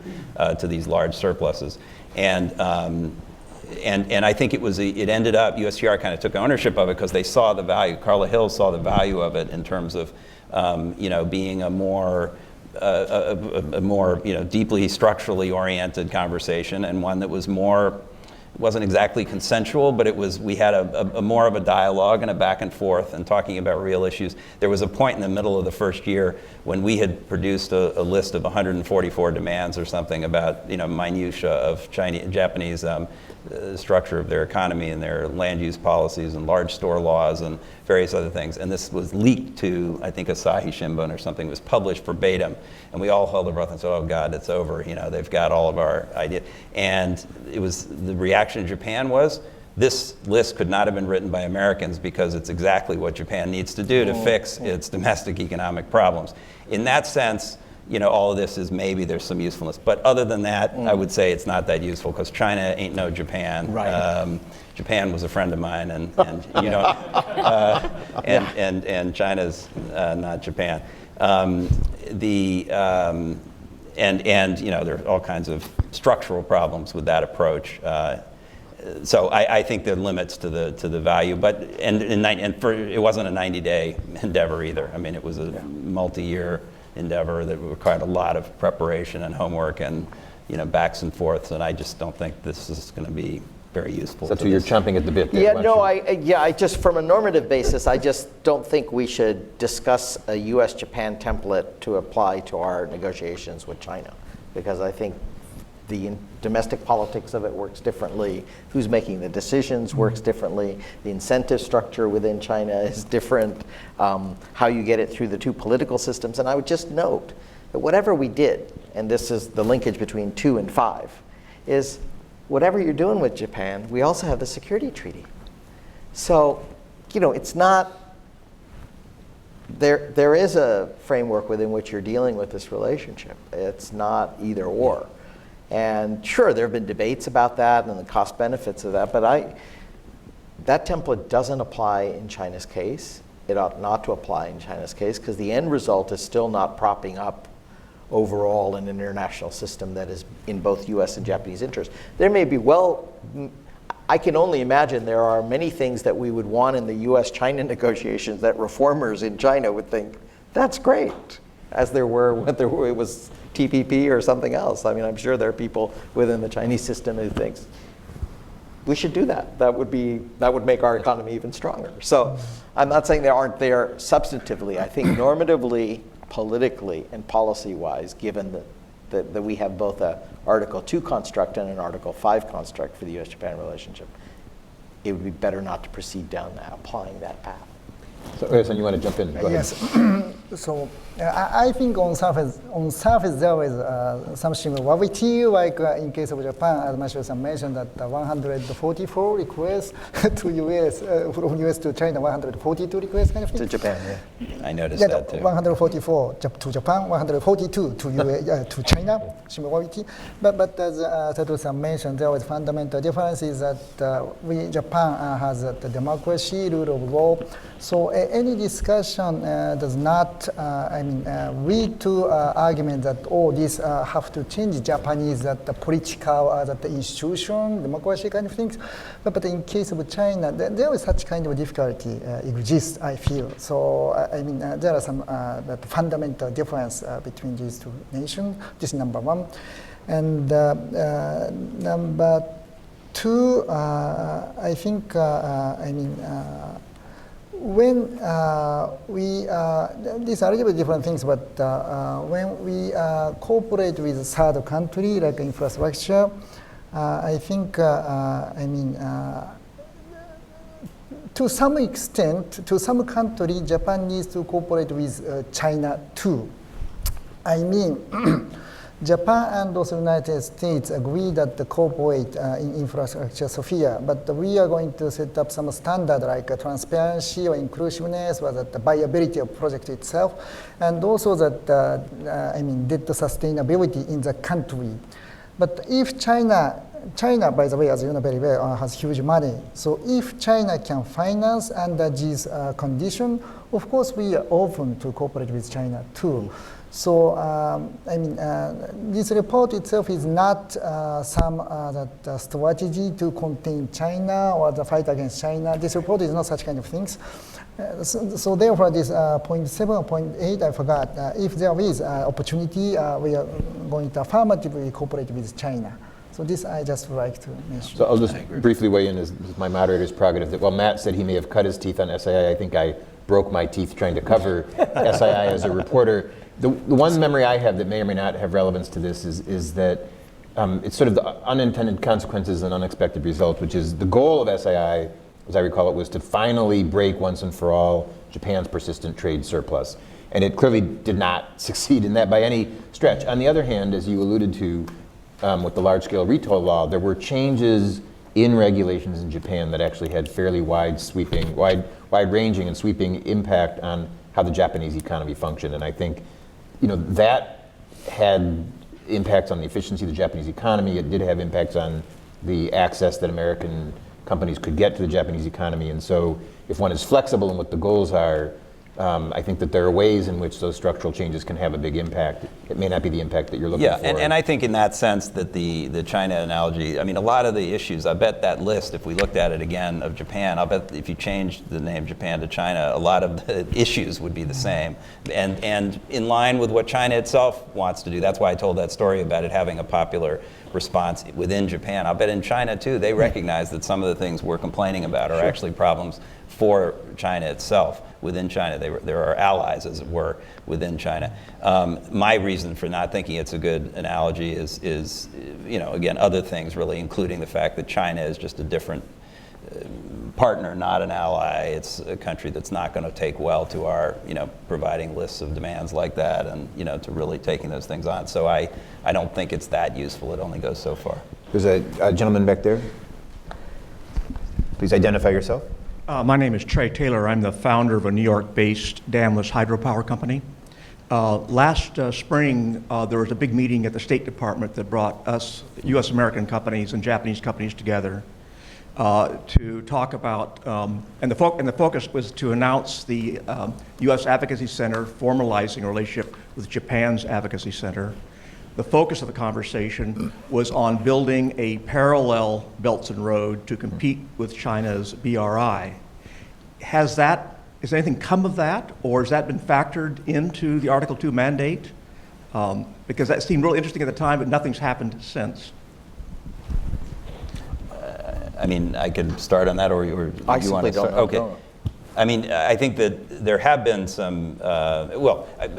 these large surpluses. And I think it ended up, USTR kind of took ownership of it because they saw the value. Carla Hill saw the value of it in terms of, you know, being a more you know, deeply structurally oriented conversation, and one that was more wasn't exactly consensual, but we had a more of a dialogue and a back and forth and talking about real issues. There was a point in the middle of the first year when we had produced a list of 144 demands or something about, minutia of Japanese structure of their economy and their land use policies and large store laws and various other things. And this was leaked to, I think, Asahi Shimbun or something. It was published verbatim. And we all held our breath and said, oh God, it's over. They've got all of our ideas. And the reaction in Japan was, this list could not have been written by Americans because it's exactly what Japan needs to do to fix its domestic economic problems. In that sense, all of this is maybe there's some usefulness. But other than that, I would say it's not that useful because China ain't no Japan. Right. Japan was a friend of mine, and you don't, and China's not Japan. There are all kinds of structural problems with that approach. So I think there are limits to the value, but it wasn't a 90-day endeavor either. I mean, it was a multi-year endeavor that required a lot of preparation and homework and backs and forths, and I just don't think this is going to be very useful. So you're chomping at the bit there. Yeah, no, I just, from a normative basis, I just don't think we should discuss a U.S. Japan template to apply to our negotiations with China, because I think the domestic politics of it works differently. Who's making the decisions works differently. The incentive structure within China is different. How you get it through the two political systems. And I would just note that whatever we did, and this is the linkage between 2 and 5, is whatever you're doing with Japan, we also have the security treaty. So, it's not, there is a framework within which you're dealing with this relationship. It's not either or. And sure, there have been debates about that and the cost benefits of that, but that template doesn't apply in China's case. It ought not to apply in China's case because the end result is still not propping up overall an international system that is in both US and Japanese interest. There may be, I can only imagine there are many things that we would want in the US-China negotiations that reformers in China would think, that's great, as there were whether it was TPP or something else. I mean, I'm sure there are people within the Chinese system who thinks we should do that. That would make our economy even stronger. So I'm not saying they aren't there substantively. I think normatively, politically, and policy-wise, given that we have both a Article 2 construct and an Article 5 construct for the U.S.-Japan relationship, it would be better not to proceed down applying that path. So, Oya-san, you want to jump in? Go ahead. Yes. So I think on surface there is some similarity, like in case of Japan, as Mashiro-san mentioned, that 144 requests to US, from US to China, 142 requests kind of thing. To Japan, I noticed that too. 144 to Japan, 142 to to China, similarity. But as Sato-san mentioned, there was fundamental difference is that Japan has the democracy, rule of law. So any discussion does not, lead to argument that this have to change Japanese that the political, that the institution, democracy kind of things. But in case of China, there is such kind of difficulty exists, I feel. So there are some that fundamental difference between these two nations. This is number one, and number two, I think when these are a little bit different things, but when we cooperate with third country like infrastructure, I think to some extent, to some country, Japan needs to cooperate with China too. Japan and also United States agree that the cooperate in infrastructure sphere, but we are going to set up some standard like transparency or inclusiveness, or that the viability of project itself, and also that debt sustainability in the country. But if China, by the way, as you know very well, has huge money. So if China can finance under these conditions, of course we are open to cooperate with China too. So, this report itself is not some strategy to contain China or the fight against China. This report is not such kind of things. So therefore, this point 7 or point 8, I forgot. If there is opportunity, we are going to affirmatively cooperate with China. So this I just would like to mention. So I'll just briefly weigh in as my moderator's prerogative that while Matt said he may have cut his teeth on SII, I think I broke my teeth trying to cover SII as a reporter. The one memory I have that may or may not have relevance to this is that it's sort of the unintended consequences and unexpected results, which is the goal of SII, as I recall it, was to finally break once and for all Japan's persistent trade surplus. And it clearly did not succeed in that by any stretch. On the other hand, as you alluded to with the large-scale retail law, there were changes in regulations in Japan that actually had fairly wide-ranging and sweeping impact on how the Japanese economy functioned. And I think, that had impacts on the efficiency of the Japanese economy. It did have impacts on the access that American companies could get to the Japanese economy. And so if one is flexible in what the goals are, I think that there are ways in which those structural changes can have a big impact. It may not be the impact that you're looking for. Yeah, and I think in that sense that the China analogy, I mean, a lot of the issues, I bet that list, if we looked at it again of Japan, I'll bet if you changed the name Japan to China, a lot of the issues would be the same. And in line with what China itself wants to do. That's why I told that story about it having a popular response within Japan. I'll bet in China too, they recognize that some of the things we're complaining about are actually problems for China itself. Within China, there are allies, as it were, within China. My reason for not thinking it's a good analogy is again, other things really, including the fact that China is just a different partner, not an ally. It's a country that's not going to take well to our, providing lists of demands like that, and to really taking those things on. So I don't think it's that useful. It only goes so far. There's a gentleman back there. Please identify yourself. My name is Trey Taylor. I'm the founder of a New York-based damless hydropower company. Last spring, there was a big meeting at the State Department that brought us, U.S. American companies and Japanese companies together to talk about, and the focus was to announce the U.S. Advocacy Center formalizing a relationship with Japan's Advocacy Center. The focus of the conversation was on building a parallel Belt and Road to compete with China's BRI. Has anything come of that, or has that been factored into the Article 2 mandate? Because that seemed really interesting at the time, but nothing's happened since. I mean, I could start on that, or you want to start? Okay. Know. I mean, I think that there have been some,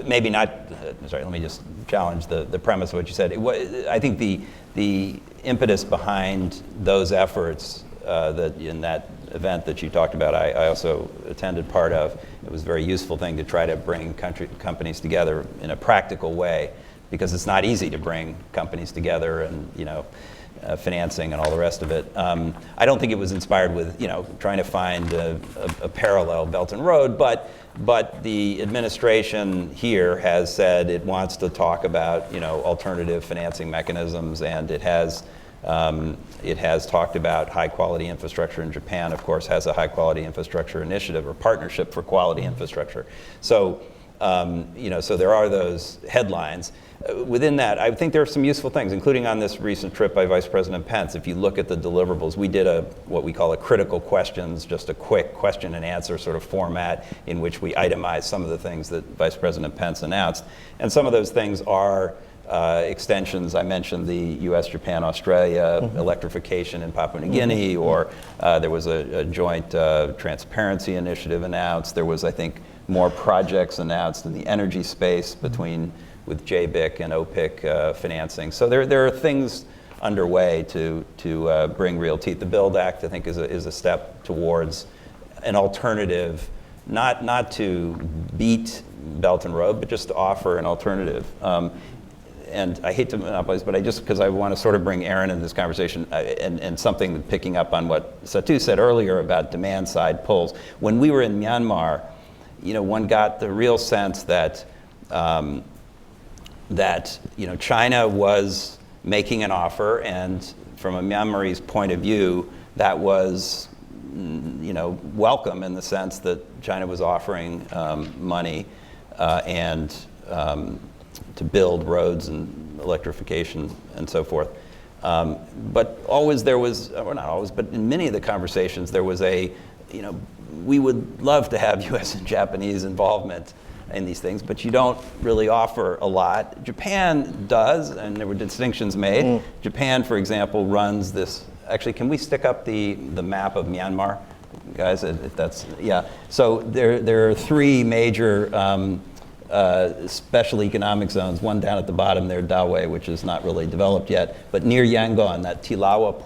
maybe not, sorry, let me just challenge the premise of what you said. I think the impetus behind those efforts that in that event that you talked about, I also attended part of. It was a very useful thing to try to bring companies together in a practical way, because it's not easy to bring companies together and, financing and all the rest of it. I don't think it was inspired with, trying to find a parallel Belt and Road, but the administration here has said it wants to talk about, alternative financing mechanisms, and it has talked about high quality infrastructure. And Japan, of course, has a high quality infrastructure initiative or partnership for quality infrastructure. So, so there are those headlines. Within that, I think there are some useful things, including on this recent trip by Vice President Pence. If you look at the deliverables, we did what we call a critical questions, just a quick question and answer sort of format in which we itemize some of the things that Vice President Pence announced. And some of those things are extensions. I mentioned the U.S. Japan Australia electrification in Papua New Guinea, or there was a joint transparency initiative announced. There was, I think, more projects announced in the energy space with JBIC and OPIC financing. So there are things underway to bring real teeth. The BUILD Act, I think, is a step towards an alternative, not to beat Belt and Road, but just to offer an alternative. And I hate to monopolize, but because I want to sort of bring Aaron into this conversation, and something picking up on what Satu said earlier about demand side pulls. When we were in Myanmar, one got the real sense that China was making an offer, and from a Myanmarese point of view, that was welcome in the sense that China was offering money and to build roads and electrification and so forth. But always there was, or not always, but in many of the conversations there was we would love to have U.S. and Japanese involvement in these things, but you don't really offer a lot. Japan does, and there were distinctions made. Japan, for example, runs this. Actually, can we stick up the map of Myanmar, guys? If that's So there are three major special economic zones. One down at the bottom there, Dawei, which is not really developed yet, but near Yangon, that Tilawa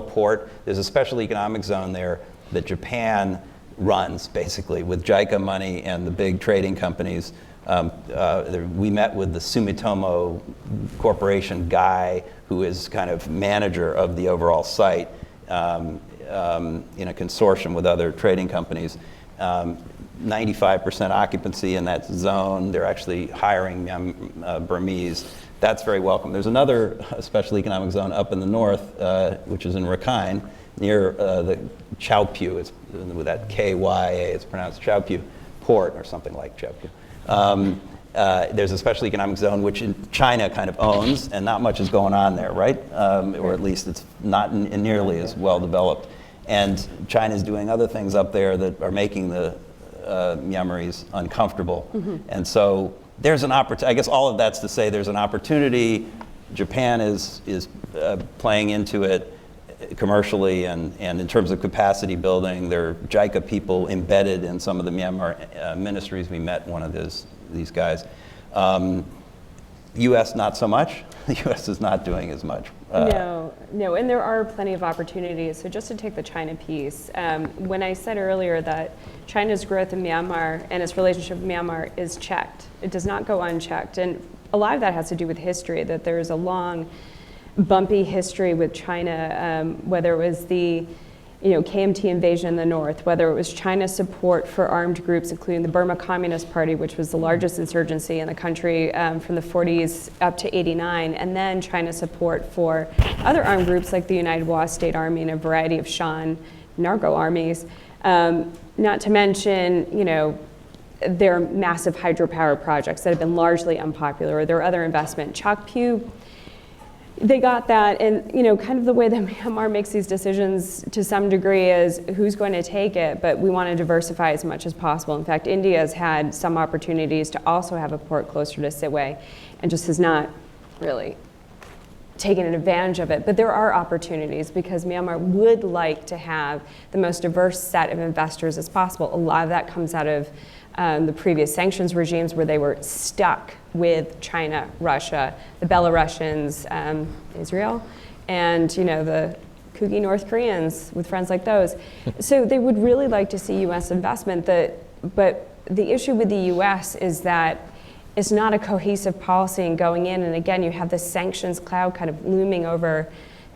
port, there's a special economic zone there that Japan runs, basically, with JICA money and the big trading companies. We met with the Sumitomo Corporation guy, who is kind of manager of the overall site in a consortium with other trading companies. 95% occupancy in that zone. They're actually hiring Burmese. That's very welcome. There's another special economic zone up in the north, which is in Rakhine, near the Chaopu. It's with that K-Y-A, it's pronounced Chaopu port or something like Chaopu. There's a special economic zone which China kind of owns, and not much is going on there, right? Or at least it's not nearly as well developed. And China's doing other things up there that are making the Myanmarese uncomfortable. And so there's an opportunity. I guess all of that's to say there's an opportunity. Japan is playing into it commercially and in terms of capacity building. There are JICA people embedded in some of the Myanmar ministries. We met one of these guys. U.S. not so much. The U.S. is not doing as much. No, and there are plenty of opportunities. So just to take the China piece, when I said earlier that China's growth in Myanmar and its relationship with Myanmar is checked, it does not go unchecked. And a lot of that has to do with history, that there is a long, bumpy history with China, whether it was the KMT invasion in the north, whether it was China's support for armed groups, including the Burma Communist Party, which was the largest insurgency in the country from the 40s up to 89, and then China's support for other armed groups like the United Wa State Army and a variety of Shan narco armies. Not to mention, their massive hydropower projects that have been largely unpopular, or their other investment. Chakpu, they got that, and kind of the way that Myanmar makes these decisions to some degree is who's going to take it, but we want to diversify as much as possible. In fact, India has had some opportunities to also have a port closer to Sittwe, and just has not really taken advantage of it. But there are opportunities because Myanmar would like to have the most diverse set of investors as possible. A lot of that comes out of the previous sanctions regimes where they were stuck with China, Russia, the Belarusians, Israel, and the kooky North Koreans with friends like those. So they would really like to see U.S. investment. But the issue with the U.S. is that it's not a cohesive policy in going in. And again, you have this sanctions cloud kind of looming over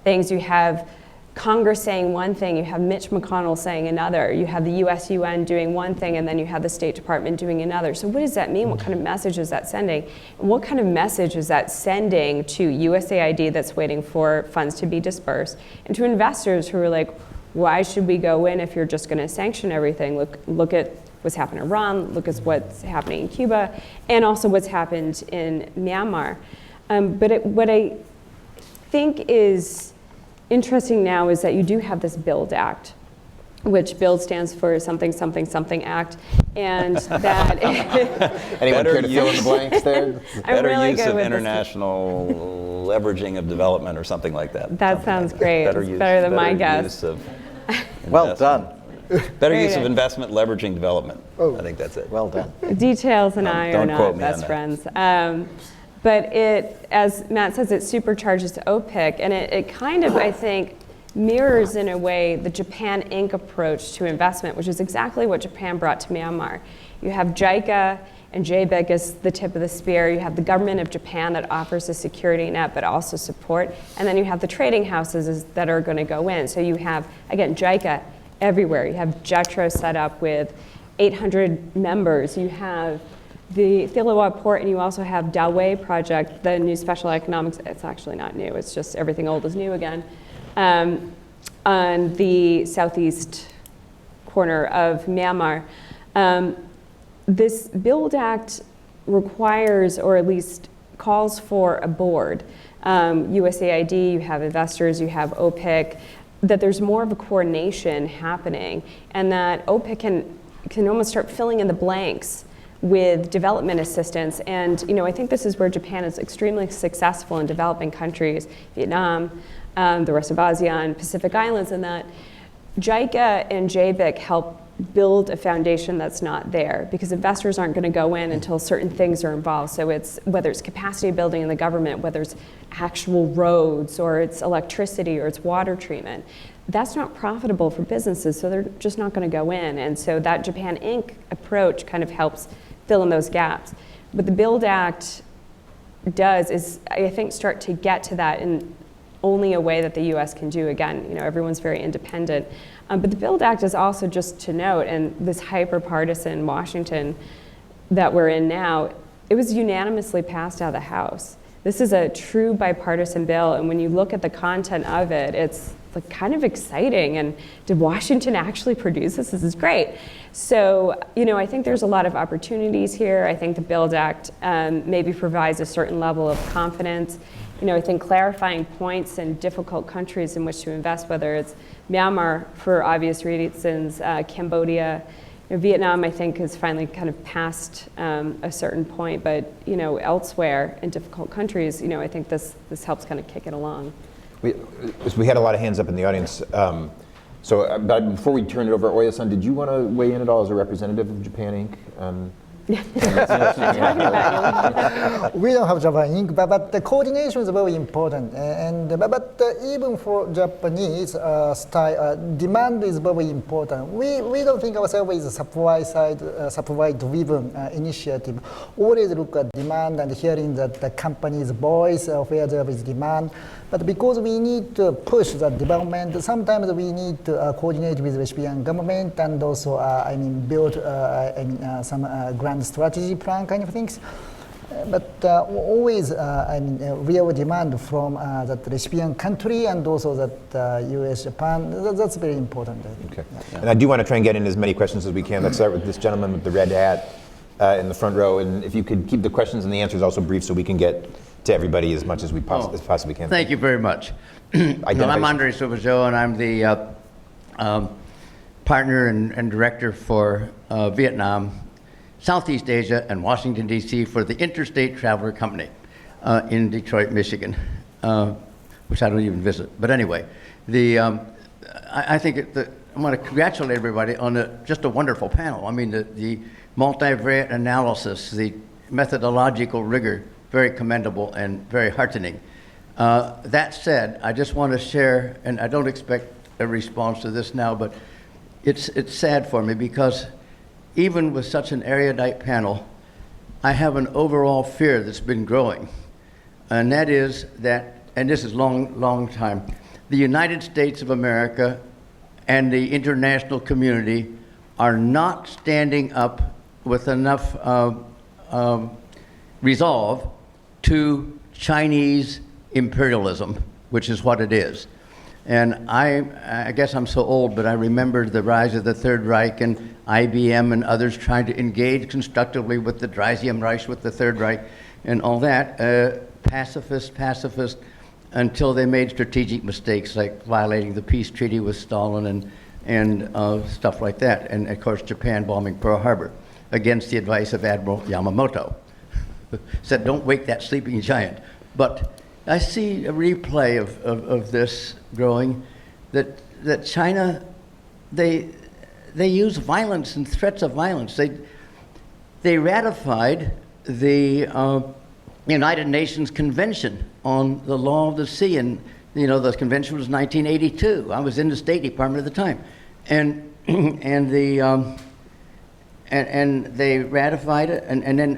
things. You have Congress saying one thing, you have Mitch McConnell saying another, you have the US-UN doing one thing, and then you have the State Department doing another. So what does that mean? What kind of message is that sending? And what kind of message is that sending to USAID that's waiting for funds to be dispersed, and to investors who are like, why should we go in if you're just going to sanction everything? Look at what's happened in Iran, look at what's happening in Cuba, and also what's happened in Myanmar. What I think is interesting now is that you do have this BUILD Act, which BUILD stands for something, something, something Act, and that... Anyone care to fill in the blanks there? Better really use good of with international leveraging of development or something like that. That sounds great. It's better than my guess. Well done. Better use Great. of investment leveraging development. I think that's it. Well done. Details and I are Don't quote not me on best that. friends. But it, as Matt says, it supercharges OPIC, and it kind of, I think, mirrors in a way the Japan Inc. approach to investment, which is exactly what Japan brought to Myanmar. You have JICA and JBIC as the tip of the spear. You have the government of Japan that offers a security net, but also support. And then you have the trading houses that are going to go in. So you have, again, JICA everywhere. You have JETRO set up with 800 members. You have the Thilawa port, and you also have Dawei project, the new special economics. It's actually not new. It's just everything old is new again. On the southeast corner of Myanmar. This BUILD Act requires, or at least calls for, a board. USAID, you have investors, you have OPIC, that there's more of a coordination happening, and that OPIC can almost start filling in the blanks with development assistance. And I think this is where Japan is extremely successful in developing countries, Vietnam, the rest of ASEAN, Pacific Islands, and that JICA and JBIC help build a foundation that's not there, because investors aren't going to go in until certain things are involved. So it's whether it's capacity building in the government, whether it's actual roads, or it's electricity, or it's water treatment. That's not profitable for businesses, so they're just not going to go in. And so that Japan Inc. approach kind of helps fill in those gaps. What the BUILD Act does is, I think, start to get to that in only a way that the U.S. can do. Again, everyone's very independent. But the BUILD Act is also, just to note, and this hyper-partisan Washington that we're in now, it was unanimously passed out of the House. This is a true bipartisan bill, and when you look at the content of it, it's like kind of exciting. And did Washington actually produce this? This is great. So, I think there's a lot of opportunities here. I think the BUILD Act maybe provides a certain level of confidence. I think clarifying points in difficult countries in which to invest, whether it's Myanmar for obvious reasons, Cambodia, Vietnam, I think, has finally kind of passed a certain point, but elsewhere in difficult countries, I think this helps kind of kick it along. We had a lot of hands up in the audience. But before we turn it over, Oya-san, did you want to weigh in at all as a representative of Japan Inc.? We don't have Japan Inc., but the coordination is very important. But even for Japanese style, demand is very important. We don't think ourselves as a supply-driven initiative. Always look at demand and hearing that the company's voice of where there is demand. But because we need to push the development, sometimes we need to coordinate with the Recipient government and also, build some grand strategy plan kind of things. But always, real demand from the recipient country and also that U.S. Japan. That's very important. Okay. Yeah. And I do want to try and get in as many questions as we can. Let's start with this gentleman with the red hat in the front row, and if you could keep the questions and the answers also brief, so we can get to everybody as much as we possibly can. Thank you very much. I'm Andre Sauvageau, and I'm the partner and director for Vietnam, Southeast Asia, and Washington, D.C. for the Interstate Traveler Company in Detroit, Michigan, which I don't even visit. But anyway, I think I want to congratulate everybody on just a wonderful panel. I mean, the multivariate analysis, the methodological rigor, very commendable and very heartening. That said, I just want to share, and I don't expect a response to this now, but it's sad for me because even with such an erudite panel, I have an overall fear that's been growing. And that is that, and this is long time, the United States of America and the international community are not standing up with enough resolve to Chinese imperialism, which is what it is. And I guess I'm so old, but I remember the rise of the Third Reich and IBM and others trying to engage constructively with the Reich, with the Third Reich, and all that, pacifist, until they made strategic mistakes like violating the peace treaty with Stalin and stuff like that. And of course, Japan bombing Pearl Harbor against the advice of Admiral Yamamoto. Said, don't wake that sleeping giant. But I see a replay of this growing, that China, they use violence and threats of violence. They ratified the United Nations Convention on the Law of the Sea, and the convention was 1982. I was in the State Department at the time, and they ratified it, and then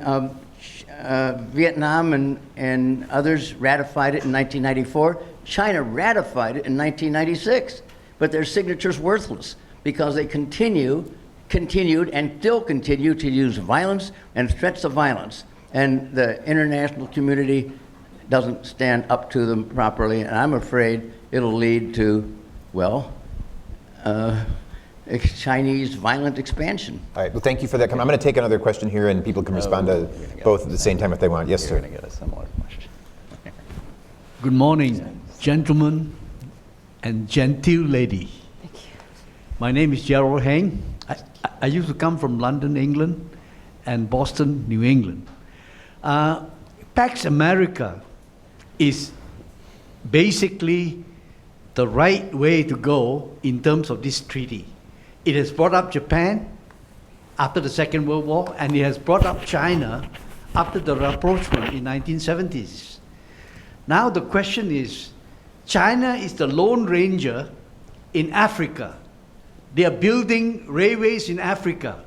Vietnam and others ratified it in 1994. China ratified it in 1996, but their signature's worthless because they continued and still continue to use violence and threats of violence. And the international community doesn't stand up to them properly, and I'm afraid it'll lead to, Chinese violent expansion. All right, well, thank you for that. I'm going to take another question here, and people can respond to both at the same time if they want. Yes, sir. You're going to get a similar question. Good morning, gentlemen and genteel lady. Thank you. My name is Gerald Heng. I used to come from London, England, and Boston, New England. Pax America is basically the right way to go in terms of this treaty. It has brought up Japan after the Second World War, and it has brought up China after the rapprochement in 1970s. Now the question is, China is the Lone Ranger in Africa. They are building railways in Africa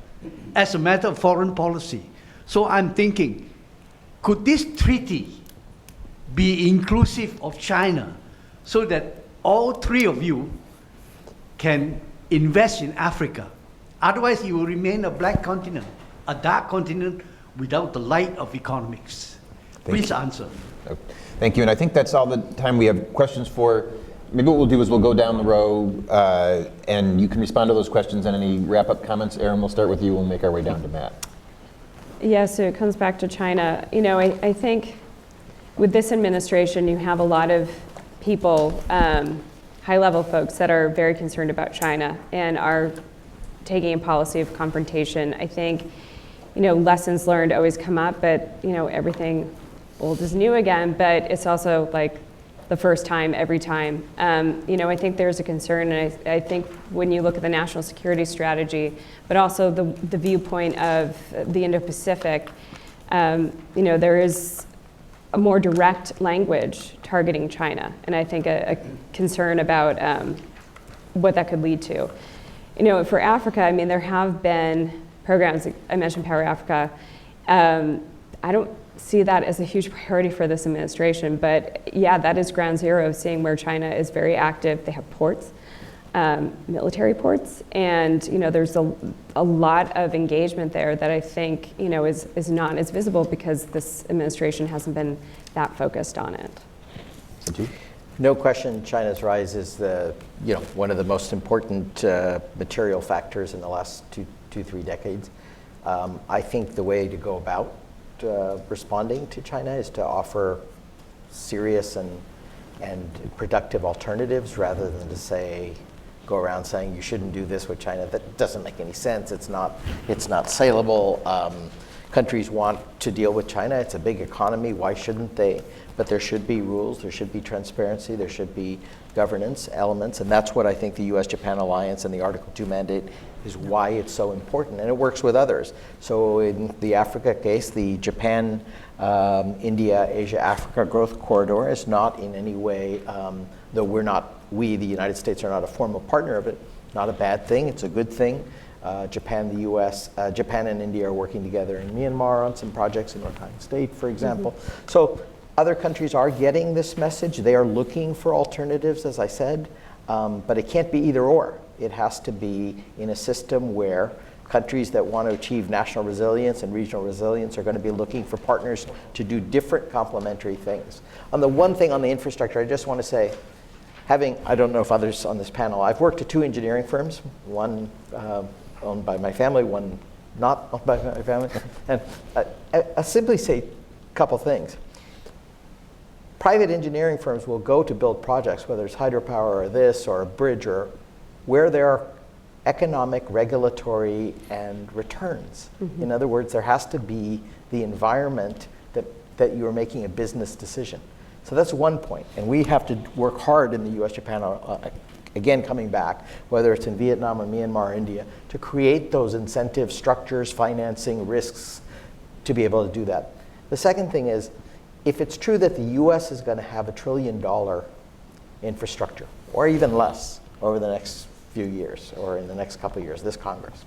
as a matter of foreign policy. So I'm thinking, could this treaty be inclusive of China so that all three of you can invest in Africa? Otherwise, you will remain a black continent, a dark continent without the light of economics. Please answer. Thank you, and I think that's all the time we have questions for. Maybe what we'll do is we'll go down the row, and you can respond to those questions and any wrap-up comments. Aaron, we'll start with you. We'll make our way down to Matt. Yeah, so it comes back to China. You know, I think with this administration, you have a lot of people, high-level folks that are very concerned about China and are taking a policy of confrontation. I think, you know, lessons learned always come up, but, you know, everything old is new again, but it's also like the first time every time. You know, I think there's a concern, and I think when you look at the national security strategy, but also the viewpoint of the Indo-Pacific, you know, there is a more direct language targeting China, and I think a concern about what that could lead to. You know, for Africa, I mean, there have been programs, I mentioned Power Africa. I don't see that as a huge priority for this administration, but yeah, that is ground zero, seeing where China is very active. They have ports, military ports, and you know, there's a lot of engagement there that I think, you know, is not as visible because this administration hasn't been that focused on it. No question, China's rise is one of the most important material factors in the last two, 3 decades. I think the way to go about responding to China is to offer serious and productive alternatives rather than to go around saying you shouldn't do this with China. That doesn't make any sense. It's not saleable. Countries want to deal with China. It's a big economy. Why shouldn't they? But there should be rules. There should be transparency. There should be governance elements. And that's what I think the U.S. Japan alliance and the Article 2 mandate is why it's so important. And it works with others. So in the Africa case, the Japan, India, Asia, Africa growth corridor is not in any way, though we, the United States, are not a formal partner of it, not a bad thing. It's a good thing. Japan, the U.S., Japan and India are working together in Myanmar on some projects in Rakhine State, for example. Mm-hmm. So other countries are getting this message. They are looking for alternatives, as I said, but it can't be either or. It has to be in a system where countries that want to achieve national resilience and regional resilience are going to be looking for partners to do different complementary things. On the one thing on the infrastructure, I just want to say, I don't know if others on this panel, I've worked at 2 engineering firms, one owned by my family, one not owned by my family. And I simply say a couple things. Private engineering firms will go to build projects, whether it's hydropower or this or a bridge, or where there are economic, regulatory, and returns. Mm-hmm. In other words, there has to be the environment that you are making a business decision. So that's one point. And we have to work hard in the U.S. Japan, again coming back, whether it's in Vietnam or Myanmar or India, to create those incentive structures, financing, risks, to be able to do that. The second thing is, if it's true that the U.S. is going to have $1 trillion infrastructure, or even less, over the next few years, or in the next couple of years, this Congress,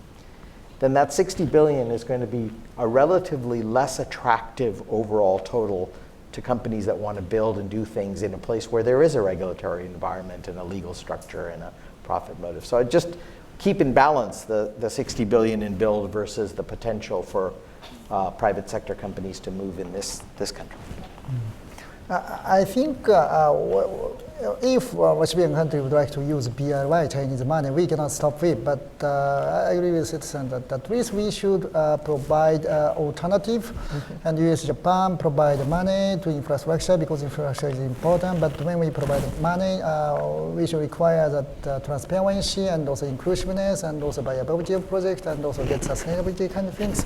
then that $60 billion is going to be a relatively less attractive overall total to companies that want to build and do things in a place where there is a regulatory environment and a legal structure and a profit motive. So I just keep in balance the $60 billion in build versus the potential for private sector companies to move in this country. I think if Western country would like to use BRY, Chinese money, we cannot stop it. But I agree with citizens that at least we should provide alternative. Mm-hmm. And U.S. Japan provide money to infrastructure because infrastructure is important. But when we provide money, we should require that transparency and also inclusiveness and also viability of project and also get sustainability kind of things.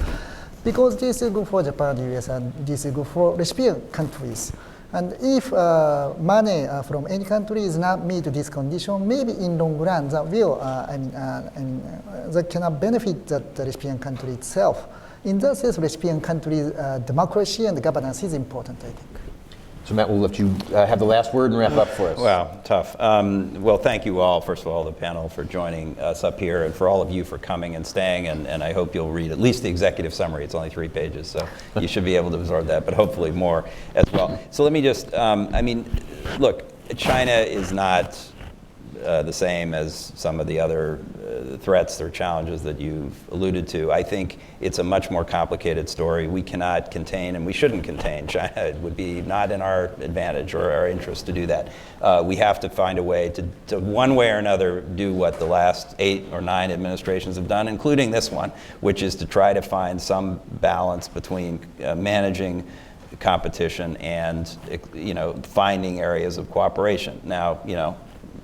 because this is good for Japan, US, and this is good for recipient countries. And if money from any country is not meet this condition, maybe in long run that will, that cannot benefit the recipient country itself. In that sense, recipient country democracy and governance is important, I think. So Matt, we'll let you have the last word and wrap up for us. Wow, tough. Well, thank you all, first of all, the panel for joining us up here, and for all of you for coming and staying, and I hope you'll read at least the executive summary. It's only 3 pages, so you should be able to absorb that, but hopefully more as well. So let me just, look, China is not the same as some of the other threats or challenges that you've alluded to. I think it's a much more complicated story. We cannot contain, and we shouldn't contain China. It would be not in our advantage or our interest to do that. We have to find a way to one way or another do what the last 8 or 9 administrations have done, including this one, which is to try to find some balance between managing competition and finding areas of cooperation. Now,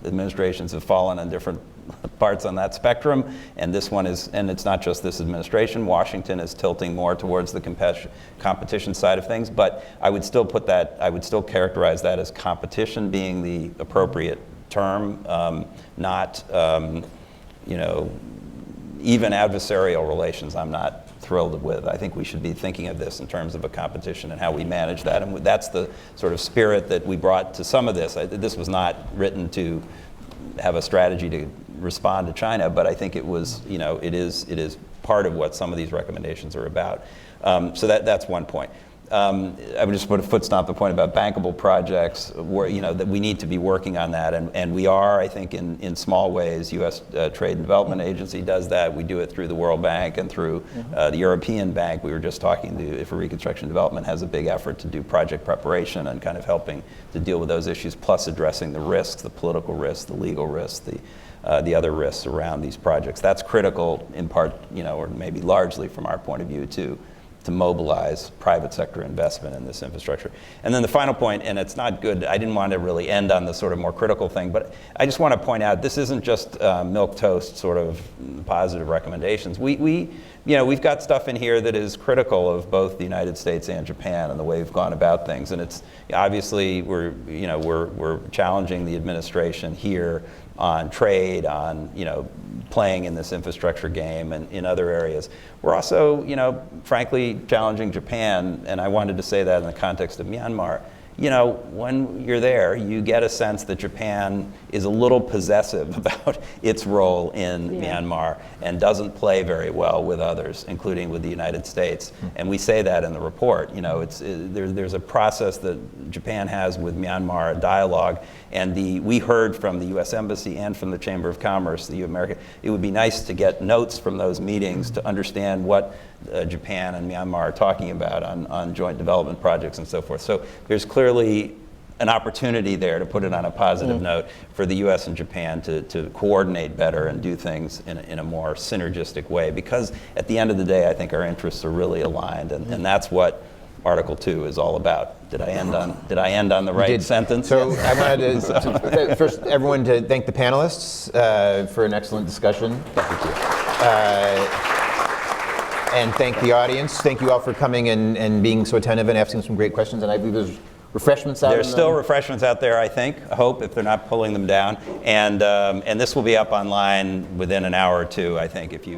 administrations have fallen on different parts on that spectrum, and this one is, and it's not just this administration. Washington is tilting more towards the competition side of things, but I would still characterize that as competition being the appropriate term, not even adversarial relations. I'm not thrilled with. I think we should be thinking of this in terms of a competition and how we manage that, and that's the sort of spirit that we brought to some of this. This was not written to have a strategy to respond to China, but I think it was, it is part of what some of these recommendations are about. So that's one point. I would just put a foot stomp the point about bankable projects, where, that we need to be working on that, and we are, I think, in small ways. U.S. Trade and Development Agency does that. We do it through the World Bank and through the European Bank. We were just talking to, for Reconstruction and Development, has a big effort to do project preparation and kind of helping to deal with those issues, plus addressing the risks, the political risks, the legal risks, the other risks around these projects. That's critical in part, or maybe largely from our point of view, to mobilize private sector investment in this infrastructure. And then the final point, and it's not good, I didn't want to really end on the sort of more critical thing, but I just want to point out, this isn't just milquetoast sort of positive recommendations. We've got stuff in here that is critical of both the United States and Japan and the way we've gone about things. And it's obviously we're challenging the administration here on trade, on playing in this infrastructure game and in other areas. We're also, frankly, challenging Japan, and I wanted to say that in the context of Myanmar. When you're there, you get a sense that Japan is a little possessive about its role in Myanmar and doesn't play very well with others, including with the United States. And we say that in the report. There's a process that Japan has with Myanmar, a dialogue, and we heard from the U.S. Embassy and from the Chamber of Commerce, the American. It would be nice to get notes from those meetings to understand what Japan and Myanmar are talking about on joint development projects and so forth. So there's clearly an opportunity there, to put it on a positive note, for the U.S. and Japan to coordinate better and do things in a more synergistic way, because at the end of the day, I think our interests are really aligned, and that's what Article 2 is all about. Did I end on the right sentence? So I wanted to first everyone to thank the panelists for an excellent discussion. Thank you. And thank the audience. Thank you all for coming and being so attentive and asking some great questions. And I believe there's refreshments out there. There's still refreshments out there, I think. I hope, if they're not pulling them down. And this will be up online within an hour or two, I think, if you